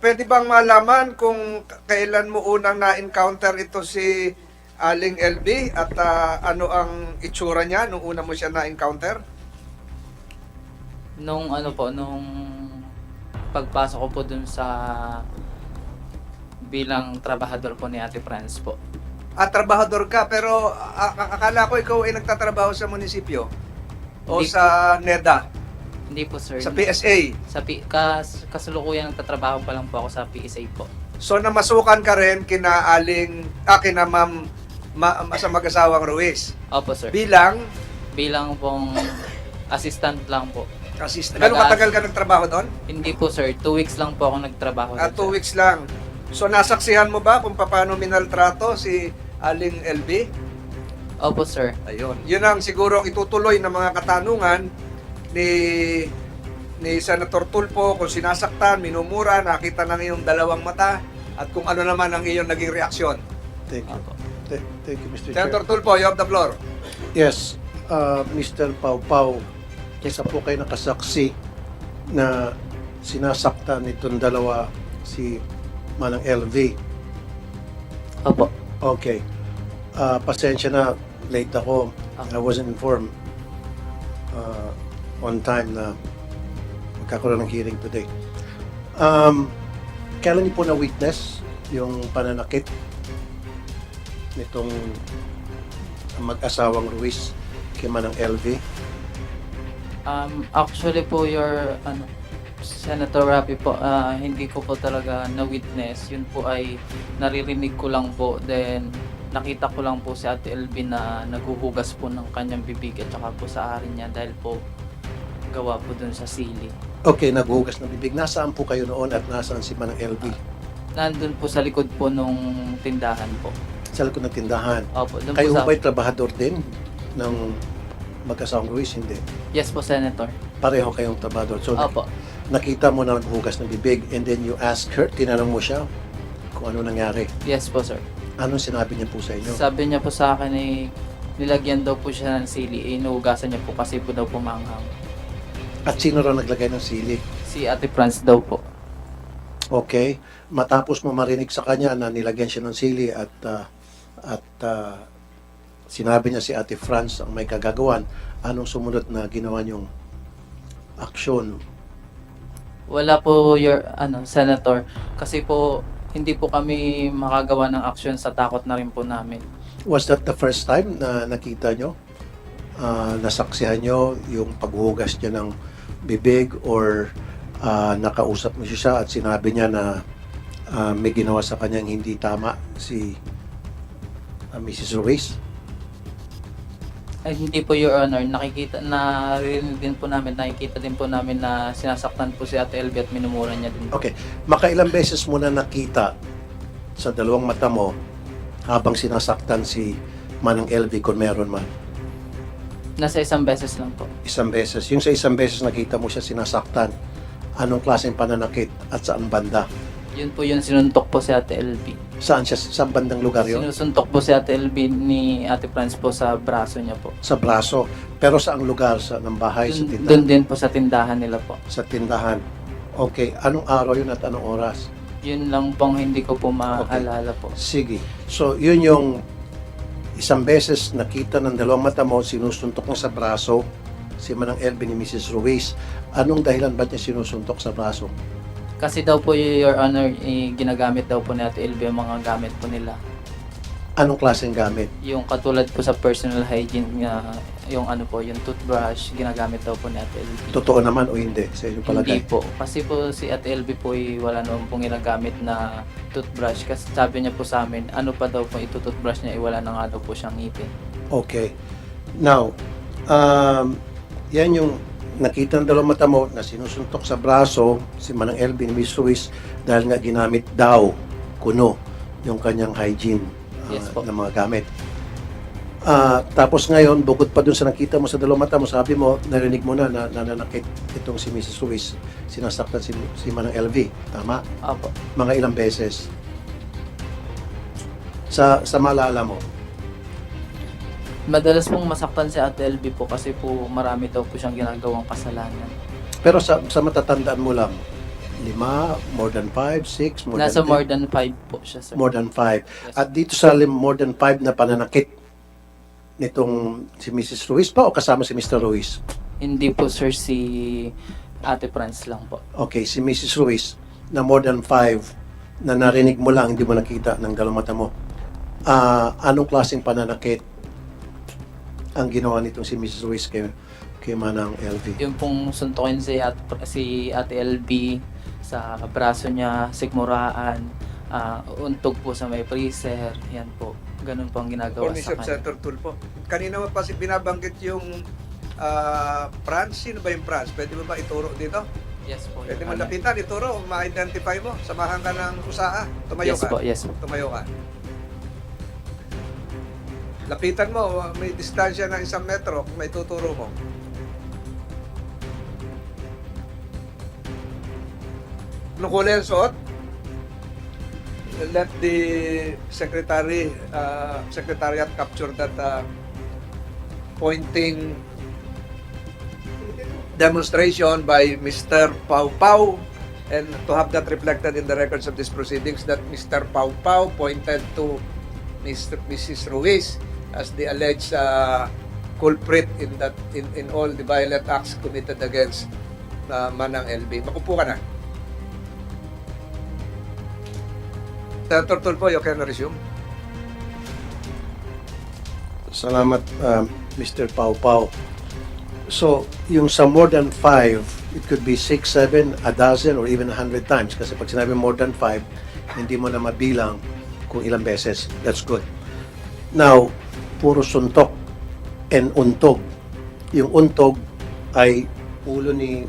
Pwede bang malaman kung kailan mo unang na-encounter ito si Aling LB at ano ang itsura niya nung una mo siya na-encounter? Nung pagpasok ko po dun sa bilang trabahador po ni Ate Franz po. At trabahador ka, pero akala ko ikaw ay nagtatrabaho sa munisipyo o Hindi. sa NEDA, Hindi po sir. sa PSA. Kasalukuyan nagtatrabaho pa lang po ako sa PSA po. So namasukan ka rin kina ma'am sa mag-asawang Ruiz Opo sir. bilang Bilang pong assistant lang po. assistant. Gano'ng katagal ka nagtrabaho doon? Hindi po sir, 2 weeks lang po ako nagtrabaho. At 2 doon, sir. weeks lang. So nasaksihan mo ba kung paano minaltrato si Aling LB? Opo sir. Ayun. Yun ang siguro itutuloy ng mga katanungan ni Senator Tulfo kung sinasaktan, minumura, nakita ng iyong dalawang mata at kung ano naman ang iyong naging reaksyon. Thank you. Opo. Thank you, Mr. Senator Chair. Tulfo, you have the floor. Yes, Mr. Pau Pau, isa po kayo nakasaksi na sinasaktan nitong dalawa si Manang LV. Opo. Okay. Pasensya na, late ako. I wasn't informed on time na magkakaroon ng hearing today. Kailan niyo po na-witness yung pananakit nitong mag-asawang Ruiz kay Manang LV? Actually po Senator Rafi po, hindi ko po talaga na-witness. Yun po ay naririnig ko lang po. Then, nakita ko lang po si Ate LB na naghuhugas po ng kanyang bibig at saka po sa arin niya dahil po gawa po dun sa sili. Okay, naghugas ng bibig. Nasaan po kayo noon at nasaan si Manang LV? Nandun po sa likod po nung tindahan po. Sa likod ng tindahan. Opo, dun Kayo po sa... ba'y trabahador din ng mag-asawang Ruiz? Hindi. Yes po, Senator. Pareho kayong trabahador. So, Opo. nakita mo na naghugas ng bibig and then you ask her, tinanong mo siya kung ano nangyari. Yes po, sir. Anong sinabi niya po sa inyo? Sabi niya po sa akin nilagyan daw po siya ng sili. Inuugasan niya po kasi po daw pumanghang. At sino raw naglagay ng sili? Si Ate Franz daw po. Okay. Matapos mo marinig sa kanya na nilagyan siya ng sili at sinabi niya si Ate Franz ang may kagagawan, anong sumunod na ginawa niyong aksyon? Wala po Senator. Kasi po hindi po kami makagawa ng aksyon sa takot na rin po namin. Was that the first time na nakita nyo? Nasaksihan nyo yung paghuhugas niya ng bibig or nakausap mo siya at sinabi niya na may ginawa sa kanyang hindi tama si Mrs. Ruiz? Ay, hindi po, Your Honor. Nakikita din po namin na sinasaktan po si Ate LB at minumura niya din. Okay. Makailang beses mo na nakita sa dalawang mata mo habang sinasaktan si Manang LV kung meron man? Nasa isang beses lang po. Isang beses. Yung sa isang beses nakita mo siya sinasaktan, anong klaseng pananakit at saan banda? Yun po yung sinuntok po si Ate LB. Saan siya? Sa bandang lugar yun? Sinusuntok po si Ate LB ni Ate Franz po sa braso niya po. Sa braso. Pero saang lugar? Ng bahay? Sa tindahan? Doon din po sa tindahan nila po. Sa tindahan. Okay. Anong araw yun at anong oras? Yun lang pong hindi ko po maalala po. Sige. So, yun yung isang beses nakita ng dalawang mata mo, sinusuntok niya sa braso si Manang LB ni Mrs. Ruiz. Anong dahilan ba't niya sinusuntok sa braso? Kasi daw po, Your Honor, ginagamit daw po ni Ate LB ang mga gamit po nila. Anong klaseng gamit? Yung katulad po sa personal hygiene, yung yung toothbrush, ginagamit daw po ni Ate LB. Totoo naman o hindi sa inyong palagay? Hindi po. Kasi po si Ate LB po wala naman pong ginagamit na toothbrush. Kasi sabi niya po sa amin, ano pa daw po ito-toothbrush niya, wala na nga daw po siyang ngipin. Okay. Now, yan yung nakita ng dalawang mata mo na sinusuntok sa braso si Manang LB ni Miss Ruiz dahil nga ginamit daw kuno yung kanyang hygiene Yes po. ng mga gamit. Tapos ngayon, bukod pa dun sa nakita mo sa dalawang mata mo, sabi mo, narinig mo na nananakit itong si Mrs. Ruiz. Sinasaktan si Manang LV. Tama? Opo. Mga ilang beses. Sa maalala mo. Madalas pong masaktan si Ate LB po kasi po marami daw po siyang ginagawang kasalanan. Pero sa matatandaan mo lang, 5, more than 5, 6, more Nasa than 10? more than 5 po siya, sir. More than 5. Yes. At dito sa more than 5 na pananakit nitong si Mrs. Ruiz pa o kasama si Mr. Ruiz? Hindi po, sir, si Ate Franz lang po. Okay, si Mrs. Ruiz na more than 5 na narinig mo lang, hindi mo nakita ng dalawang mata mo. Anong klaseng pananakit ang ginawa nitong si Mrs. Ruiz kay Manang LV? Yung pong suntukin si Ate LB sa braso niya, sikmuraan, untog po sa may freezer, yan po. Ganun po ang ginagawa sa Permission, kanya. Senator Tulfo. Kanina mo pa binabanggit yung France. Sino ba yung France? Pwede mo ba ituro dito? Yes po. Pwede Your mo Honor. lapitan, ituro, ma-identify mo. Samahan ka ng usaa. Tumayo Yes ka. po, yes po. Tumayo ka. Lapitan mo, may distansya ng 1 metro kung may tuturo mo. Anong kulay ang suot? Let the secretariat capture that pointing demonstration by Mr. Pau Pau, and to have that reflected in the records of these proceedings that Mr. Pau Pau pointed to Mrs. Ruiz as the alleged culprit in all the violent acts committed against Manang LB. Makupo ka na. Senator Tulfo, you can resume. Salamat, Mr. Pau Pau. So, yung sa more than 5, it could be 6, 7, a dozen, or even 100 times. Kasi pag sinabi more than 5, hindi mo na mabilang kung ilang beses. That's good. Now, puro suntok and untog. Yung untog ay ulo ni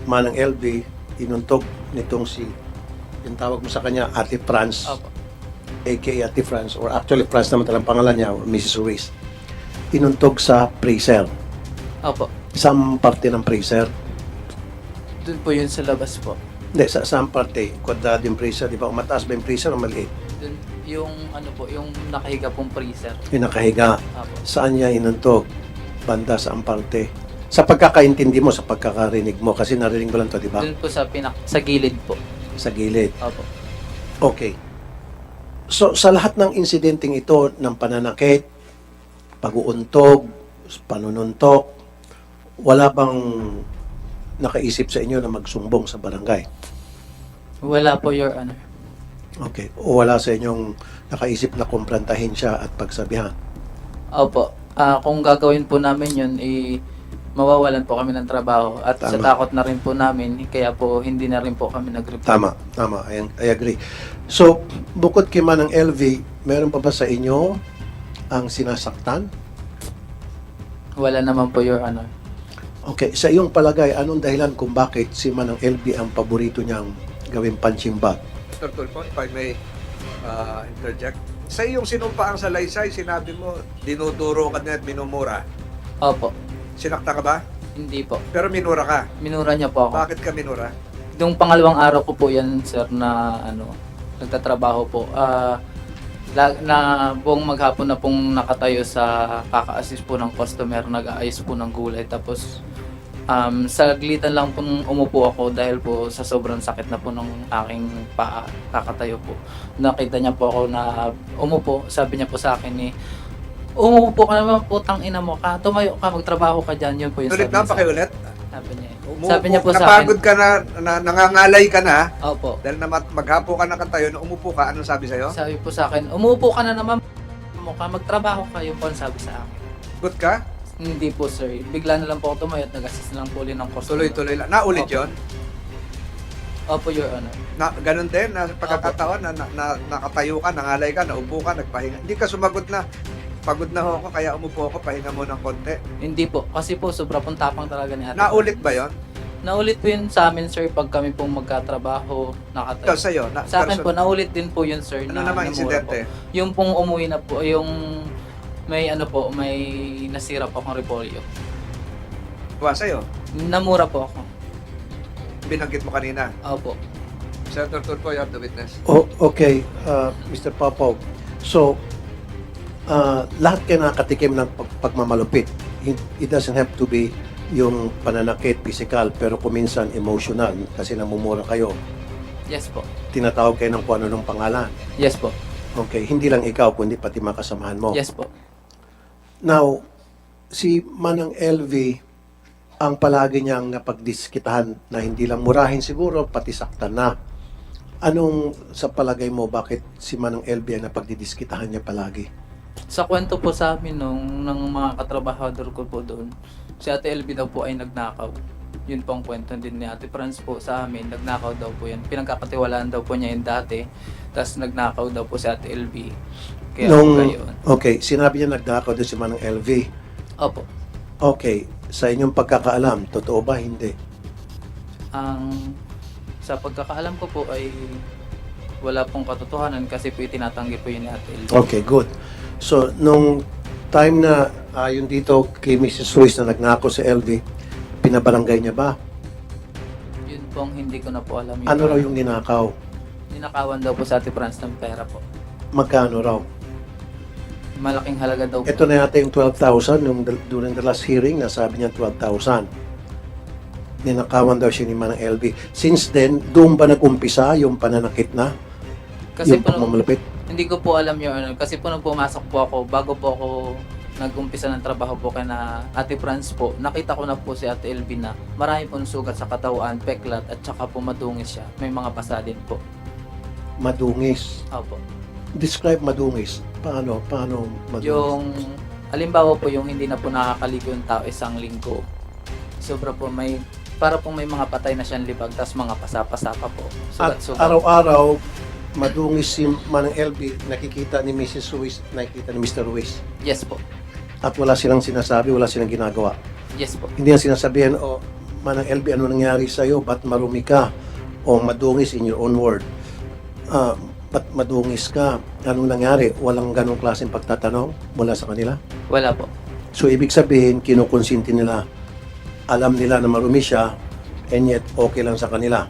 Manang LB, inuntog nitong si, yung tawag mo sa kanya, Ate Franz, Opo. aka Ate Franz, or actually Franz naman talang pangalan niya, or Mrs. Ruiz. Inuntog sa freezer. Opo. Isang parte ng freezer. Doon po yun sa labas po. Hindi, sa isang parte, kwadrado yung freezer, di ba? O mataas ba yung freezer o maliit? Doon, yung ano po, yung nakahiga pong freezer. Yung nakahiga. Opo. Saan niya inuntog? Banda sa parte. Sa pagkakaintindi mo, sa pagkakarinig mo, kasi narinig mo lang to, di ba? Doon po sa sa gilid po. Sa gilid. Opo. Okay. So, sa lahat ng insidenteng ito, ng pananakit, pag-uuntog, panununtok, wala bang nakaisip sa inyo na magsumbong sa barangay? Wala po, Your Honor. Okay. O wala sa inyong nakaisip na kumprantahin siya at pagsabihan? Opo. Kung gagawin po namin yun, mawawalan po kami ng trabaho. At sa Tama. takot na rin po namin, kaya po hindi na rin po kami nag-report. Tama. I agree. So, bukod kay Manang LV, meron pa ba sa inyo ang sinasaktan? Wala naman po, Your Honor. Okay. Sa iyong palagay, anong dahilan kung bakit si Manang LV ang paborito niyang gawing punching bag? Senator Tulfo, if I may interject. Sa iyong sinumpaang salaysay, sinabi mo, dinuduro ka na at minumura. Opo. Sinakta ka ba? Hindi po. Pero minura ka. Minura niya po ako. Bakit ka minura? Yung pangalawang araw ko po yan, sir, na nagtatrabaho po. Na buong maghapon na pong nakatayo sa kaka-assist po ng customer, nag-aayos po ng gulay. Tapos, sa glitan lang po umupo ako dahil po sa sobrang sakit na po ng aking paa, kakatayo po. Nakita niya po ako na umupo. Sabi niya po sa akin umupo ka naman, putang ina mo ka. Tumayo ka, magtrabaho ka dyan. Yun po yung Ulit sabi na, niya sa akin. pakiulit. Sabi niya po sa akin. Napagod ka na, nangangalay ka na, Opo. dahil na maghapo ka nakatayo, na umupo ka, anong sabi sa'yo? Sabi po sa akin, umupo ka na naman mo ka, magtrabaho ka. Yun po ang sabi sa akin. Good ka? Hindi po, sir. Bigla na lang po ako tumayo at nag-assist na lang po ulit ng customer. Tuloy-tuloy lang. Naulit Opo. yon. Opo, Your Honor. Ganun din, na pagkakataon na nakatayo ka, nangalay ka, naupo ka, nagpahinga. Hindi ka sumagot na, pagod na ho ako, kaya umupo ako, pahinga mo ng konti. Hindi po. Kasi po, sobra pong tapang talaga ni ate. Naulit ba yon? Naulit po yun sa amin, sir, pag kami pong magkatrabaho, Ikaw nakatayo. sa'yo? Sa akin po, naulit din po yun, sir. Ano namang namura insidente? Po. Yung pong umuwi na po, yung may nasira po akong repolyo. Kuha sa'yo? Namura po ako. Binanggit mo kanina. Opo. Senator Tulfo, you have the witness. Okay, Mr. Papaw. So, lahat kayo nakakatikim ng pagmamalupit. It doesn't have to be yung pananakit, physical, pero kuminsan emotional kasi namumura kayo. Yes po. Tinatawag kayo ng kung ano ng pangalan. Yes po. Okay, hindi lang ikaw, kundi pati mga kasamahan mo. Yes po. Now, si Manang LV, ang palagi niyang napagdiskitahan na hindi lang murahin siguro, pati saktan na. Anong sa palagay mo, bakit si Manang LV ang napagdidiskitahan niya palagi? Sa kwento po sa amin ng mga katrabahador ko po doon, si Ate LB daw po ay nagnakaw. Yun po ang kwento din ni Ate Franz po sa amin, nagnakaw daw po yan. Pinagkakatiwalaan daw po niya yun dati, tapos nagnakaw daw po si Ate LB. Kaya po gayon. Okay, sinabi niya nagdakaw doon si Manang LV. Opo. Okay, sa inyong pagkakaalam, totoo ba? Hindi. Sa pagkakaalam ko po ay wala pong katotohanan kasi po itinatanggi po yun ni Ate LB. Okay, good. So, nung time na ayon dito kay Mrs. Ruiz na nagnakaw si LV, pinabarangay niya ba? Yun pong hindi ko na po alam. Ano raw yung ninakaw? Ninakawan daw po sa Ate Franz ng pera po. Magkano raw? Malaking halaga daw po. Ito na yata yung 12,000 nung during the last hearing, nasabi niya 12,000. Ninakawan daw siya ni Manang LV. Since then, doon ba nag-umpisa yung pananakit na? Kasi Yung po nung, pagmamalupit? hindi ko po alam yung ano. Kasi po nung pumasok po ako, bago po ako nag-umpisa ng trabaho po kay na Ate Franz po, nakita ko na po si Ate LV na marami pong sugat sa katawan, peklat, at saka po madungis siya. May mga pasa din po. Madungis. Opo. Describe madungis. Paano madungis? Yung, halimbawa po yung hindi na po nakakaligo yung tao isang linggo. Sobra po para pong may mga patay na siyang libag, tas mga pasa-pasa pa po. At Sugat-sugat. araw-araw, madungis si Manang LV, nakikita ni Mrs. Ruiz, nakikita ni Mr. Ruiz. Yes po. At wala silang sinasabi, wala silang ginagawa. Yes po. Hindi na sinasabihan, Manang LV, ano nangyari sa'yo? Ba't marumi ka? O madungis in your own word. Ba't madungis ka? Anong nangyari? Walang ganong klaseng pagtatanong mula sa kanila? Wala po. So, ibig sabihin, kinukonsinti nila, alam nila na marumi siya, and yet, okay lang sa kanila.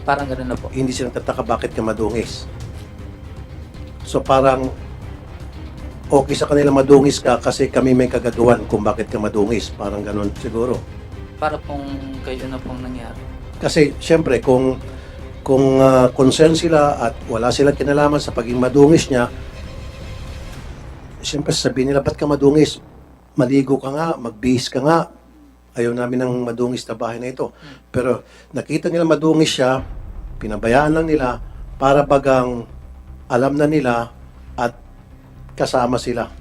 Parang gano'n na po. Hindi sila tataka bakit ka madungis. So, parang, okay sa kanila madungis ka kasi kami may kagagawan kung bakit ka madungis. Parang ganon siguro. Para pong kayo na pong nangyari. Kasi, syempre, kung concern sila at wala silang kinalaman sa pagiging madungis niya, syempre sabihin nila, ba't ka madungis? Maligo ka nga, magbihis ka nga. Ayaw namin ng madungis na bahay na ito. Pero nakita nila madungis siya, pinabayaan lang nila para bagang alam na nila at kasama sila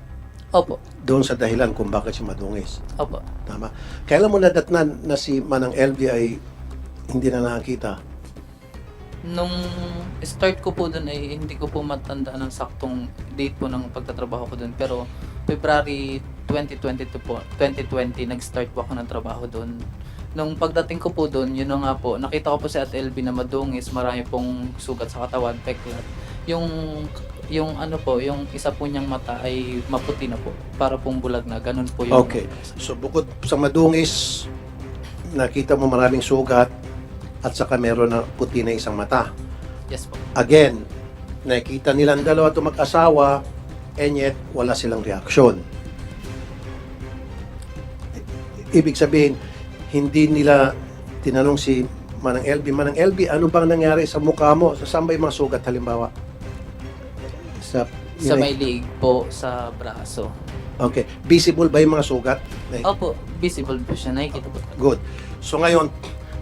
Opo. doon sa dahilan kung bakit siya madungis. Opo. Tama. Kailan mo nadatnan na si Manang LV ay hindi na nakakita? Nung start ko po doon ay hindi ko po matandaan ang saktong date po ng pagtatrabaho ko doon. Pero February 2020 nag-start po ako ng trabaho doon. Nung pagdating ko po doon, yun na nga po, nakita ko po si Ate LV na madungis, marami pong sugat sa katawan, peklat. Yung ano po, yung isa po niyang mata ay maputi na po, para pong bulag na, ganun po yung... Okay. So bukod sa madungis, nakita mo maraming sugat at saka meron na puti na isang mata. Yes po. Again, nakita nilang dalawa itong mag-asawa and yet wala silang reaksyon. Ibig sabihin, hindi nila tinanong si Manang LV, ano bang nangyari sa mukha mo? Saan ba yung mga sugat halimbawa? Sa may liig po, sa braso. Okay. Visible ba yung mga sugat? Opo, visible po siya, nakikita po. Good. So ngayon,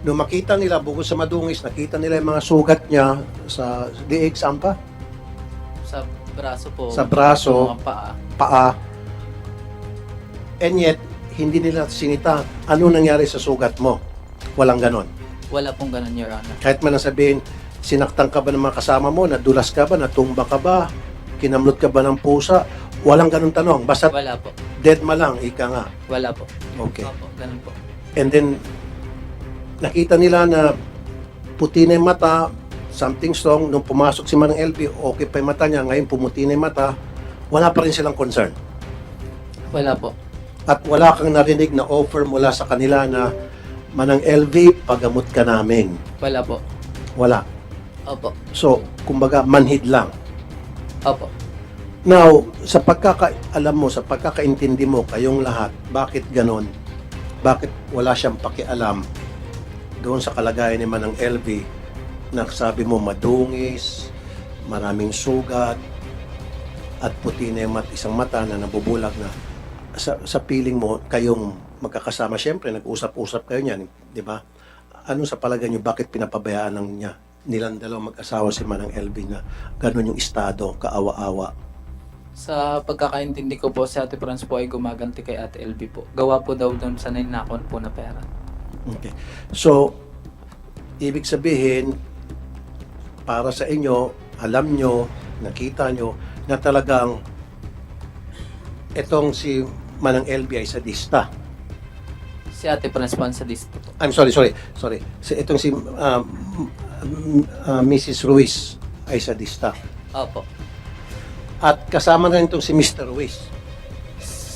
nung makita nila, bukod sa madungis, nakita nila yung mga sugat niya sa liig, saan pa? Sa braso po. Sa braso. Mga paa. Paa. And yet, hindi nila sinita, ano nangyari sa sugat mo? Walang ganon. Wala pong ganun, Your Honor. Kahit man sabihin, sinaktan ka ba ng mga kasama mo, nadulas ka ba, natumba ka ba, kinamlot ka ba ng pusa, walang ganon tanong. Basta Wala po. dead ma lang, ika nga. Wala po. Okay. Opo, ganun po. And then, nakita nila na puti na yung mata, something strong. Nung pumasok si Manang LV, okay pa yung mata niya. Ngayon, pumuti na yung mata. Wala pa rin silang concern. Wala po. At wala kang narinig na offer mula sa kanila na Manang LV, pagamot ka namin. Wala po. Wala. Opo. So, kumbaga, manhid lang. Opo. Now, sa pagkakaalam mo, sa pagkakaintindi mo, kayong lahat, bakit ganon? Bakit wala siyang pakialam doon sa kalagayan ni Manang LV na sabi mo madungis, maraming sugat, at puti na yung isang mata na nabubulag na. Sa feeling mo, kayong magkakasama, syempre, nag-usap-usap kayo niyan, di ba? Ano sa palagay niyo, bakit pinapabayaan nilang dalawang mag-asawa si Manang LV na ganon yung estado, kaawa-awa? Sa pagkakaintindi ko po, si Ate Franz po ay gumaganti kay Ate LB po. Gawa po daw doon sa ninakon po na pera. Okay. So, ibig sabihin, para sa inyo, alam nyo, nakita nyo, na talagang itong si Manang LB ay sadista. Si Ate Franz po ang sadista po. I'm sorry. Itong si Mrs. Ruiz ay sadista. Opo. At kasama na rin itong si Mr. Ruiz.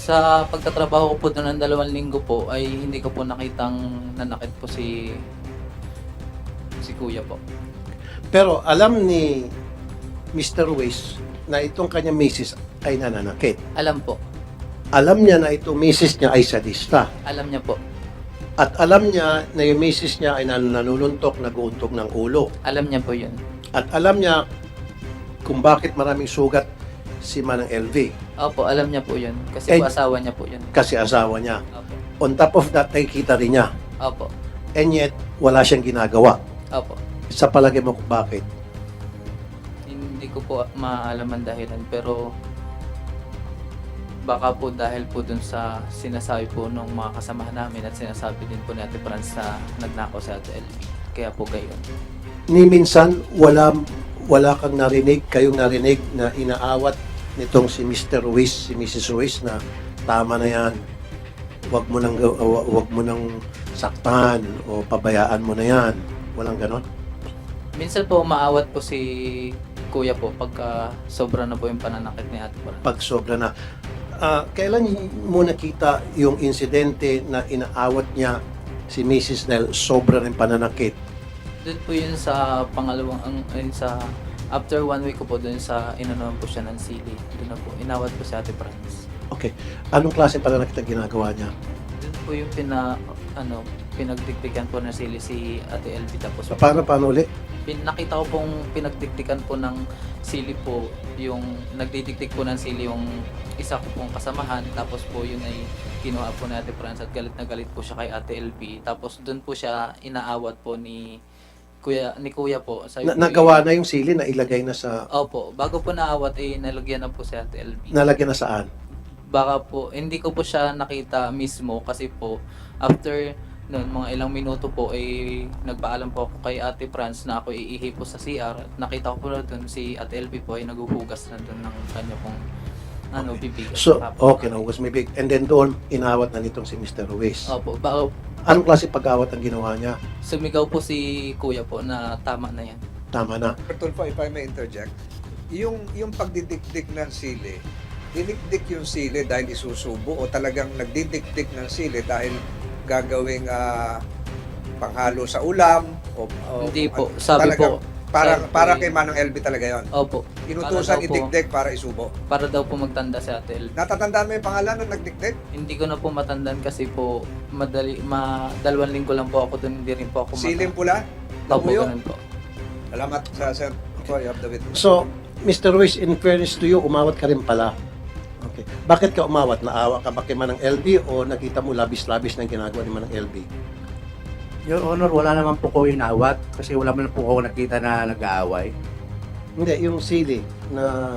Sa pagtatrabaho ko po doon ng 2 linggo po, ay hindi ko po nakitang nanakit po si Kuya po. Pero alam ni Mr. Ruiz na itong kanyang misis ay nananakit. Alam po. Alam niya na itong misis niya ay sadista. Alam niya po. At alam niya na yung misis niya ay nanununtok, nag-uuntog ng ulo. Alam niya po yun. At alam niya kung bakit maraming sugat si Manang LV. Opo, alam niya po yun. Kasi Eh, po asawa niya po yun. Kasi asawa niya. Opo. On top of that, nakikita rin niya. Opo. And yet, wala siyang ginagawa. Opo. Sa palagay mo kung bakit? Hindi ko po maalam ang dahilan, pero baka po dahil po dun sa sinasabi po nung mga kasamahan namin at sinasabi din po ni Ate Franz na nagnakaw sa Ate LB. Kaya po gayon. Ni minsan, wala kang narinig, kayong narinig na inaawat nitong si Mr. Ruiz, si Mrs. Ruiz na tama na yan. Wag mo nang saktan o pabayaan mo na yan. Walang ganon. Minsan po maawat po si Kuya po pagka sobra na po yung pananakit ni Ate Franz. Pag sobra na. Kailan mo nakita yung insidente na inaawat niya si Mrs. Nel sobra rin pananakit? Doon po yun sa sa after 1 week ko po doon sa inanuhan po siya ng sili. Doon na po, inawat po si Ate Franz. Okay. Anong klase pananakit ang ginagawa niya? Doon po yung pinagdikdikan po ng sili si Ate LB tapos Paano ulit? nakita ko pong pinagdikdikan po ng sili po, yung nagdidikdik po ng sili yung isa ko pong kasamahan, tapos po yun ay kinuha po ni Ate Franz at galit na galit po siya kay Ate LB. Tapos doon po siya inaawat po ni Kuya po. Sabi po, Nagawa na yung sili na ilagay na sa... Opo, bago po naawat ay nalagyan na po si Ate LB. Nalagyan na saan? Baka po, hindi ko po siya nakita mismo kasi po after noon mga ilang minuto po ay nagpaalam po ako kay Ate Franz na ako iihi po sa CR. Nakita ko po na doon si Ate LB po ay naghuhugas na doon ng kanya pong bibig. So, okay, nahugas may big. And then doon, inawat na nitong si Mr. Ruiz. Opo, Anong klase pag-awat ang ginawa niya? sumigaw po si Kuya po na tama na yan. Tama na. Tulfo, if I may interject, yung pagdidikdik ng sili, dinikdik yung sili dahil isusubo o talagang nagdidikdik ng sili dahil gagawing panghalo sa ulam o Hindi po, sabi talagang po, para kay Manang LB talaga yon. Opo, Inutusan Para daw po. idikdik para isubo. para daw po magtanda si Ate LB. Natatandaan mo yung pangalan ng nagdikdik? Hindi ko na po matandaan kasi po 2 linggo lang po ako doon, hindi rin po ako Siling pula? Opo, Labuyo? ganun po. Salamat sa Sir. You have the witness. So, Mr. Ruiz, in fairness to you, umawat ka rin pala. Okay. Bakit ka umawat? Naawa ka ba kay Manang LB o nakita mo labis-labis na ginagawa ni Manang LB? Your Honor, wala naman po ko inawat kasi wala man po ko nakita na nag-aaway. Hindi, yung sili na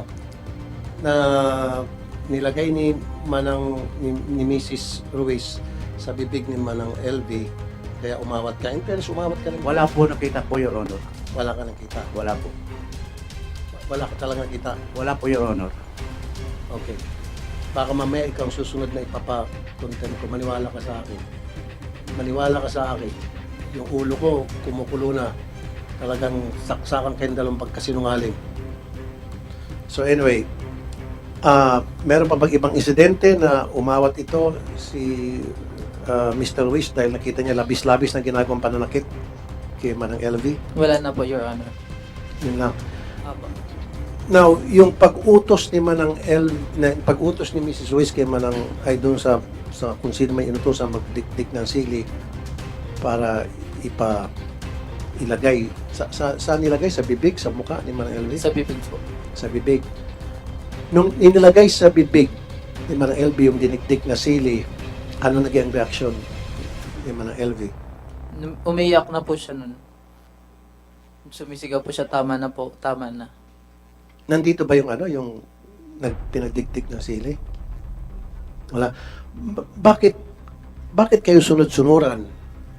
nilagay ni ni Mrs. Ruiz sa bibig ni Manang LB, kaya umawat ka. In fairness, umawat ka rin. Wala po nakita po, Your Honor. Wala ka nakita. Wala po. Wala ka talaga nakita. Wala po, Your Honor. Okay. Baka mamaya ikaw ang susunod na ipapa-content ko. Maniwala ka sa akin. Maniwala ka sa akin. Yung ulo ko, kumukulo na. Talagang saksakan kayong dalawang pagkasinungaling. So anyway, meron pa bang ibang insidente na umawat ito si Mr. Ruiz dahil nakita niya labis-labis na ginagawang pananakit kay Manang LV? Wala na po, Your Honor. Yun lang. Opo. Now, yung pag-utos ni Manang pag-utos ni Mrs. Ruiz kay Manang ay doon sa kung sino may inutosan magdikdik ng sili para ilagay saan nilagay, sa bibig, sa mukha ni Manang LV? Sa bibig po. Sa bibig. Nung inilagay sa bibig ni Manang LV yung dinikdik na sili, ano naging reaksyon ni Manang LV? Umiyak na po siya nun. Sumisigaw po siya, tama na po, tama na. Nandito ba yung yung pinagdikdik ng sili? Wala. Bakit kayo sunod-sunuran?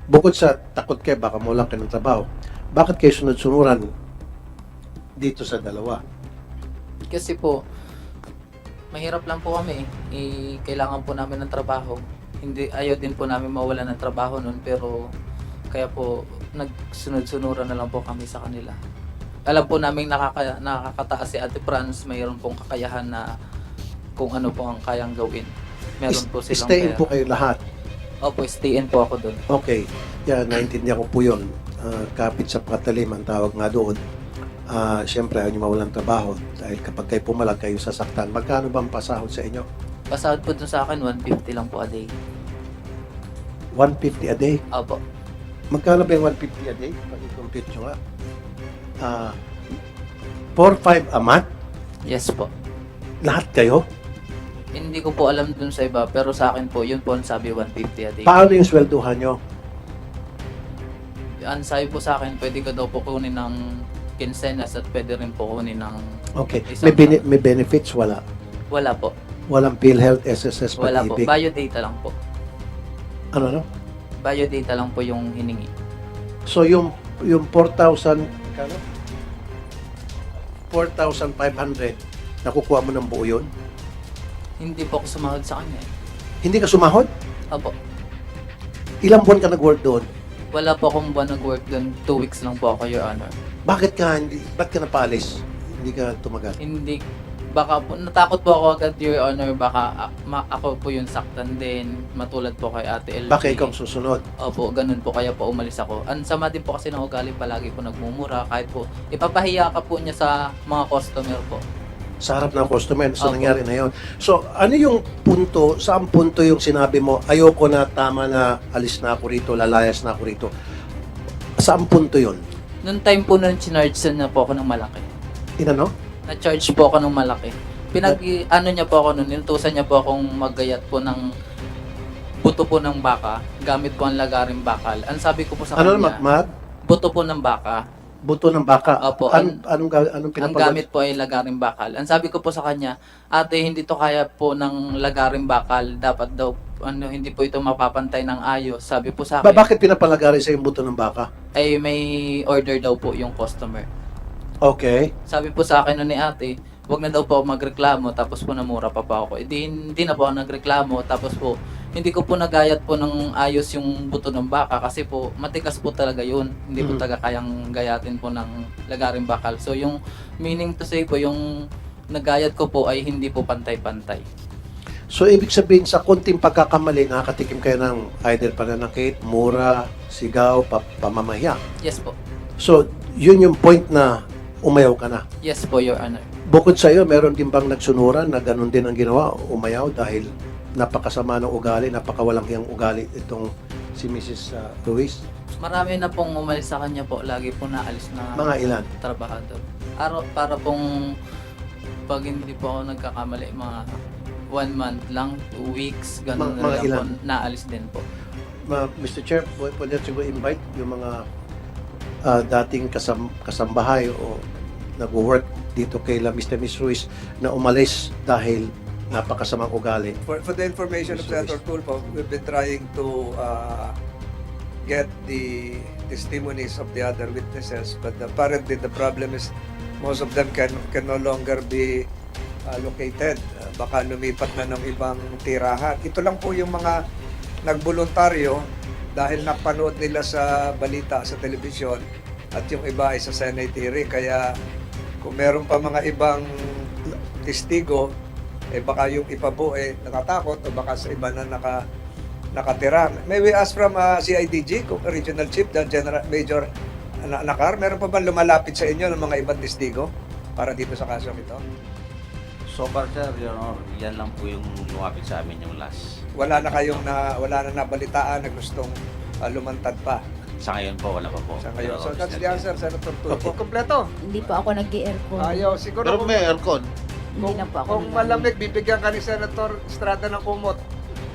Bukod sa takot kayo, baka maulang kayo ng trabaho, bakit kayo sunod-sunuran dito sa dalawa? Kasi po, mahirap lang po kami. Kailangan po namin ng trabaho. Ayaw din po namin mawala ng trabaho nun, pero kaya po nagsunod-sunuran na lang po kami sa kanila. Alam po namin nakakataas si Ate Franz, mayroon pong kakayahan na kung ano po ang kayang gawin. Meron po silang Stay-in pera. po kayo lahat. Opo, stay-in po ako doon. Okay. Yan, naintindihan ko po yun. Kapit sa patalim, ang tawag nga doon. Siyempre, ayaw nyo mawalang trabaho dahil kapag kayo pumalag, kayo sasaktan. Magkano ba ang pasahod sa inyo? Pasahod po dun sa akin, 150 lang po a day. 150 a day? Opo. Magkano ba yung 150 a day? Pag-compute nyo nga. 4-5 a month? Yes po. Lahat kayo? Hindi ko po alam dun sa iba, pero sa akin po, yun po ang sabi 150 a day. Paano yung swelduhan nyo? Ang sabi po sa akin, pwede ko daw po kunin ng quincenas at pwede rin po kunin ng Okay. isang May benefits? Wala. Wala po. Walang PhilHealth, SSS, Wala po. pag-ibig? Biodata lang po. Ano? Biodata lang po yung hiningi. So, yung 4,000, kano? 4,500, nakukuha mo ng buo yun? Hindi po ako sumahod sa kanya. Hindi ka sumahod? Opo. Ilang buwan ka nag-work doon? Wala po akong buwan nag-work doon. 2 weeks lang po ako, Your Honor. Ba't ka napaalis? Hindi ka tumagal? Hindi. Baka po, natakot po ako agad, Your Honor. Baka ako po yung saktan din. Matulad po kay Ate LB. Baka ikaw ang susunod? Opo, ganun po. Kaya po umalis ako. Ang sama din po kasi ng ugali, palagi po nagmumura. Kahit po, ipapahiya ka po niya sa mga customer po. Sa harap ng customer, so Opo. nangyari na yun. So, ano yung punto, saan punto yung sinabi mo, ayoko na, tama na, alis na ako rito, lalayas na ako rito. Saan punto yun? Noong time po nun, chinarge na po ako ng malaki. Inano? Na-charge po ako ng malaki. Ano niya po ako nun, inutusan niya po akong maggayat po ng buto po ng baka, gamit po ang lagaring bakal. Ang sabi ko po sa Ano kanya, naman, buto po ng baka. buto ng baka? Opo. Anong Ang pinapagal? gamit po ay lagaring bakal. Ang sabi ko po sa kanya, ate, hindi to kaya po ng lagaring bakal. Dapat daw, hindi po ito mapapantay ng ayos. Sabi po sa akin, Bakit pinapalagari sa yung buto ng baka? ay may order daw po yung customer. Okay. Sabi po sa akin nun ni ate, wag na daw po ako magreklamo, tapos po namura pa po ako. Hindi na po ako nagreklamo, tapos po, hindi ko po nagayat po ng ayos yung buto ng baka kasi po, matikas po talaga yun. Hindi po talaga kayang gayatin po ng lagaring bakal. So yung meaning to say po, yung nagayat ko po ay hindi po pantay-pantay. So, ibig sabihin, sa konting pagkakamali, nakakatikim kayo ng either pananakit, mura, sigaw, pamamahiya. Yes po. So, yun yung point na umayaw ka na. Yes po, Your Honor. Bukod sa iyo, meron din bang nagsunuran na ganun din ang ginawa, umayaw dahil napakasama ng ugali, napakawalang hiyang ugali itong si Mrs. Ruiz? Marami na pong umalis sa kanya po. Lagi po naalis na Mga ilan? trabahador. Para pong pag hindi po ako nagkakamali, mga 1 month lang, 2 weeks, ganun Mga na lang ilan? po. Naalis din po. Mr. Chair, pwede siguro invite yung mga dating kasambahay o nag-work dito kay Mr. Miss Ruiz na umalis dahil napakasamang ugali. For the information of Senator Tulfo, we've been trying to get the testimonies of the other witnesses, but apparently the problem is most of them can no longer be located. Baka lumipat na ng ibang tirahan. Ito lang po yung mga nagboluntaryo dahil napanood nila sa balita sa telebisyon at yung iba ay sa Senate hearing. Kaya kung meron pa mga ibang testigo, baka yung iba po natatakot o baka sa iba na nakatira. May we ask from CIDG, Regional Chief, the General Major Nakar, meron pa ba lumalapit sa inyo ng mga ibang testigo? para dito sa kasong ito? So far, sir, yan lang po yung lumapit sa amin yung last. Wala na nabalitaan na gustong lumantad pa Sa ngayon po, wala pa po. sa ngayon. Pero So that's the obviously, answer, Senator Tulfo. Kompleto. Hindi po ako nag-aircon. Ayaw, siguro Pero kung, may aircon. Hindi na po ako kung malamig, bibigyan ka ni Senator Estrada ng kumot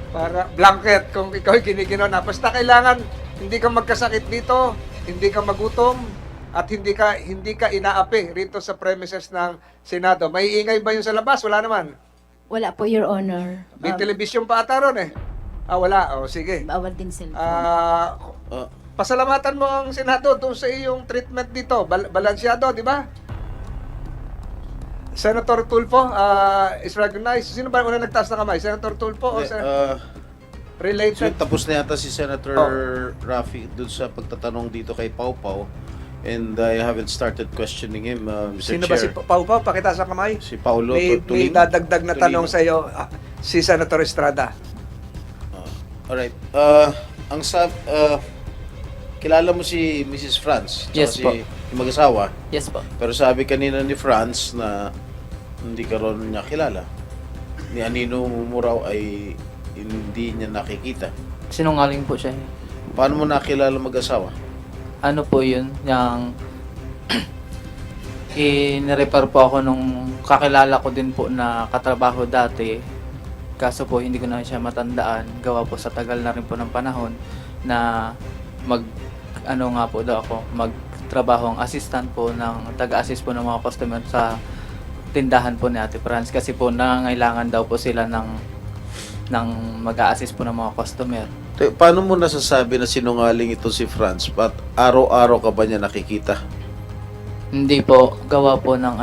para blanket kung ikaw giniginon na. Basta kailangan hindi ka magkasakit dito, hindi ka magutom, at hindi ka inaapi rito sa premises ng Senado. May ingay ba yung sa labas? Wala naman. Wala po, Your Honor. May telebisyon pa ata ron eh. Wala. Sige. Bawal din cellphone. Pasalamatan mo ang Senado doon sa iyong treatment dito. Balansyado, di ba? Senator Tulfo is recognized. Sino ba una nagtaas ng kamay? Senator Tulfo o So, related? tapos na yata si Senator Rafi dun sa pagtatanong dito kay Pau Pau. And I haven't started questioning him, Mr. Sino ba si Chair. Pau? Pakita sa kamay. Si Paulo May Tulino. dadagdag na tanong Tulino. sa iyo, si Senator Estrada. Alright. Kilala mo si Mrs. Franz? Tsaka Yes po. yung mag-asawa. Yes po. Pero sabi kanina ni Franz na hindi ka ron niya kilala. Ni Anino Mumuraw ay hindi niya nakikita. Sinungaling po siya. Paano mo nakilala mag-asawa? Ano po yun? Yung in-refer po ako nung kakilala ko din po na katrabaho dati. Kaso po hindi ko na siya matandaan. Gawa po sa tagal na rin po ng panahon na magtrabaho ang assistant po ng taga-assist po ng mga customer sa tindahan po ni Ate Franz. Kasi po nangangailangan daw po sila ng mag-a-assist po ng mga customer. Paano mo nasasabi na sinungaling ito si Franz? At araw-araw ka ba niya nakikita? Hindi po, gawa po ng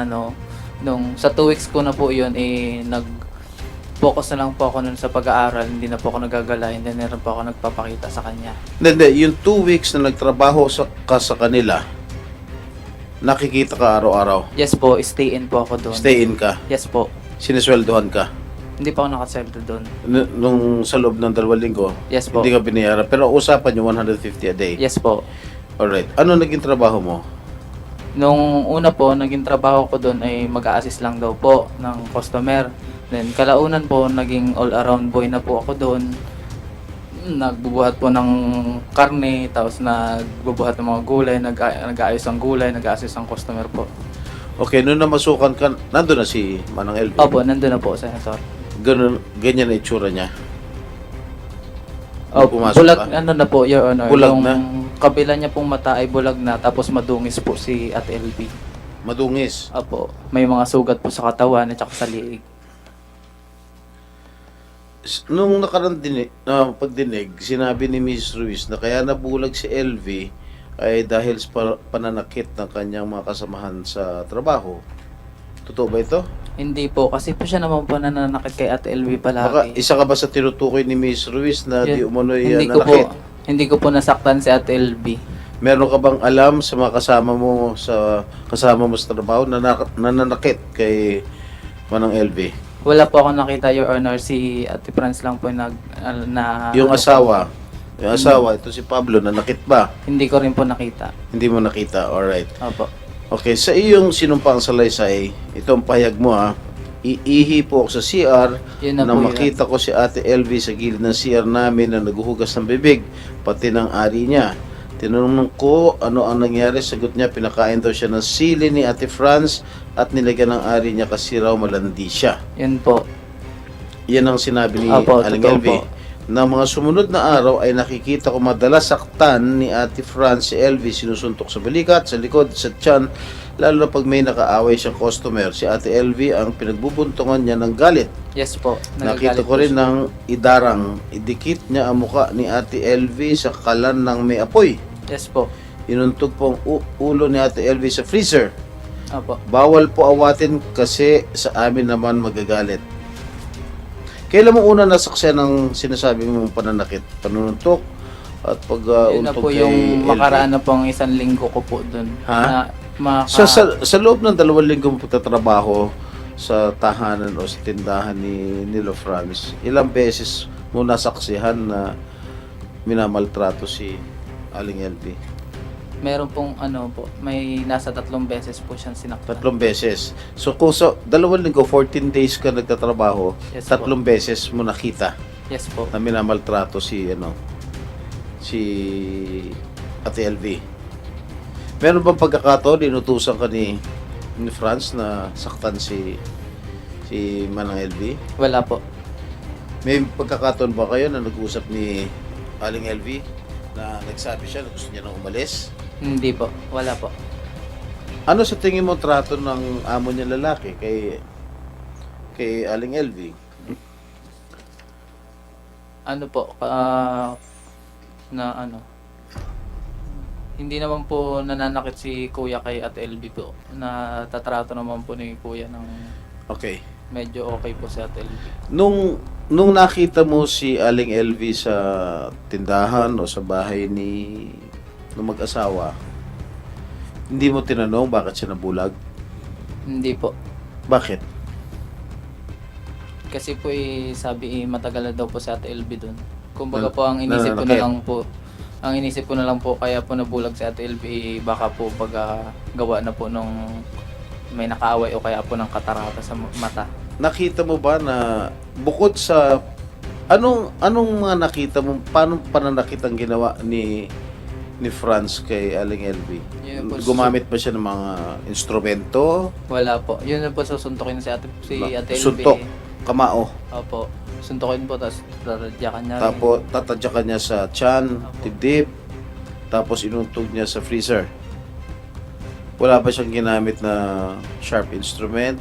nung sa 2 weeks ko na po yun, nag-focus na lang po ako nun sa pag-aaral, hindi na po ako nagagala, hindi na rin po ako nagpapakita sa kanya. Hindi. Yung 2 weeks na nagtrabaho ka sa kanila, nakikita ka araw-araw? Yes po, stay in po ako doon. Stay in ka? Yes po. Sinesweldohan ka? Hindi pa ako nakaseldo doon. Nung sa loob ng 2 linggo, Yes po. hindi ka binayaran. Pero usapan yung 150 a day. Yes po. Alright. Ano naging trabaho mo? Nung una po, naging trabaho ko doon ay mag-a-assist lang daw po ng customer. Then kalaunan po, naging all-around boy na po ako doon. Nagbubuhat po ng karne, tapos nagbubuhat ng mga gulay, nag-aayos ng gulay, nag-a-assist ng customer po. Okay, nung namasukan ka, nandun na si Manang LV. Opo, nandun na po, Senator. Ganyan na itsura niya. Oh, pumasok bulag, ka? ano na po, Your Honor. Bulag yung na? kabila niya pong mata ay bulag na, tapos madungis po si Ate LB. Madungis. Opo, may mga sugat po sa katawan at saka sa liig. Nung nakarang pagdinig, sinabi ni Mrs. Ruiz na kaya nabulag si LV ay dahil sa pananakit ng kanyang mga kasamahan sa trabaho. Totoo ba ito? Hindi po, kasi po siya naman po nananakit kay Ate LB Baka palagi. isa ka ba sa tinutukoy ni Mrs. Ruiz na di umano'y hindi ko po, nanakit? hindi ko po nasaktan si Ate LB. Meron ka bang alam sa mga kasama mo sa trabaho na nananakit kay Manang LV? Wala po ako nakita, Your Honor. Si Ate Franz lang po na Yung asawa, ito si Pablo, nanakit ba? Hindi ko rin po nakita. Hindi mo nakita, alright. Opo. Okay, sa iyong sinumpang salaysay, itong pahayag mo iihi po ako sa CR Yun na na po makita ko si Ate LV sa gilid ng CR namin na naghuhugas ng bibig, pati ng ari niya. Tinanong ko ano ang nangyari, sagot niya pinakain daw siya ng sili ni Ate Franz at nilagyan ng ari niya kasi raw malandi siya. Yun po. Yan ang sinabi ni Opo, Aling totoo LV. po. Na mga sumunod na araw ay nakikita ko madalas saktan ni Ate Franz si LV, sinusuntok sa balikat, sa likod, sa tiyan, lalo na pag may nakaaway siyang customer. Si Ate LV ang pinagbubuntungan niya ng galit. Yes po. Nakita Nagagalit ko po rin siya. ng idarang, idikit niya ang muka ni Ate LV sa kalan ng may apoy. Yes po. Inuntog po ang ulo ni Ate LV sa freezer. Opo. Bawal po awatin kasi sa amin naman magagalit. Kailan mo una nasaksiyan ng sinasabi mong pananakit? Panununtok at Yun na pag-untog po kay yung LV? makaraan na pong 1 linggo ko po dun. Ha? Na, Sa loob ng 2 linggo mo pagtatrabaho sa tahanan o sa tindahan ni Nilo Franz, ilang beses mo nasaksihan na minamaltrato si Aling LV? Meron pong ano po, may nasa 3 beses po siyang sinaktan. 3 beses. So kung sa 2 linggo, 14 days ka nagtatrabaho, Yes 3 po. beses mo nakita Yes po. na minamaltrato si Ate LV. Meron bang pagkakataon inutusan ka ni Franz na saktan si Manang LV? Wala po. May pagkakataon ba kayo na nag-usap ni Aling LV na nagsabi siya na gusto niya nang umalis? Hindi po. Wala po. Ano sa tingin mo trato ng amo niya lalaki kay Aling LV? Ano po, na ano, hindi naman po nananakit si Kuya kay Ate LB po. Natatrato naman po ni Kuya ng Okay. medyo okay po si Ate LB. Nung nakita mo si Aling LV sa tindahan o sa bahay ng mag-asawa, hindi mo tinanong bakit siya nabulag? Hindi po. Bakit? Kasi po sabi matagal na daw po si Ate LB doon. Kumbaga po ang nananakit. inisip ko na lang po kaya po nabulag si Ate LB baka po pag gawa na po nung may nakaaway o kaya po ng katarata sa mata. Nakita mo ba na bukod sa anong mga nakita mo, paano pananakit ang ginawa ni Franz kay Aling LV? Yun po, Gumamit ba siya ng mga instrumento? Wala po. Yun na po susuntukin si Ate LB. Suntok, kamao. Opo. Suntukin po tapos tatadyakan niya. Tapos tatadyakan niya sa tiyan, dibdib, tapos inuntog niya sa freezer. Wala ba siyang ginamit na sharp instrument?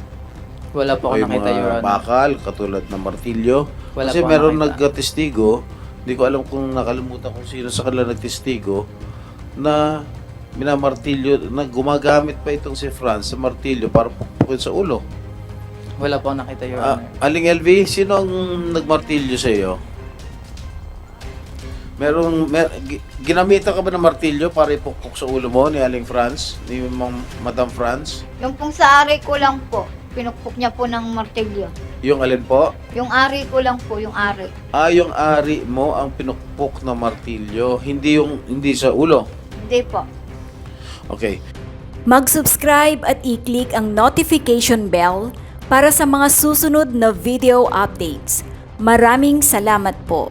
Wala po O ako yung nakita mga yung bakal, katulad ng martilyo? Wala Kasi po ako meron nakita. nagtestigo, hindi ko alam kung nakalimutan kung sino sa kanila nagtestigo, na minamartilyo, na gumagamit pa itong si Franz sa martilyo para pukpukin sa ulo. Wala po ako nakita yung Aling LV, sino ang nagmartilyo sa iyo? Ginamitan ka ba ng martilyo para ipukpok sa ulo mo ni Aling Franz, ni Madam Franz? Yung pong sa ari ko lang po, pinukpok niya po ng martilyo. Yung alin po? Yung ari ko lang po, yung ari. Yung ari mo ang pinukpok na martilyo, hindi sa ulo. Hindi po. Okay. Mag-subscribe at i-click ang notification bell para sa mga susunod na video updates. Maraming salamat po.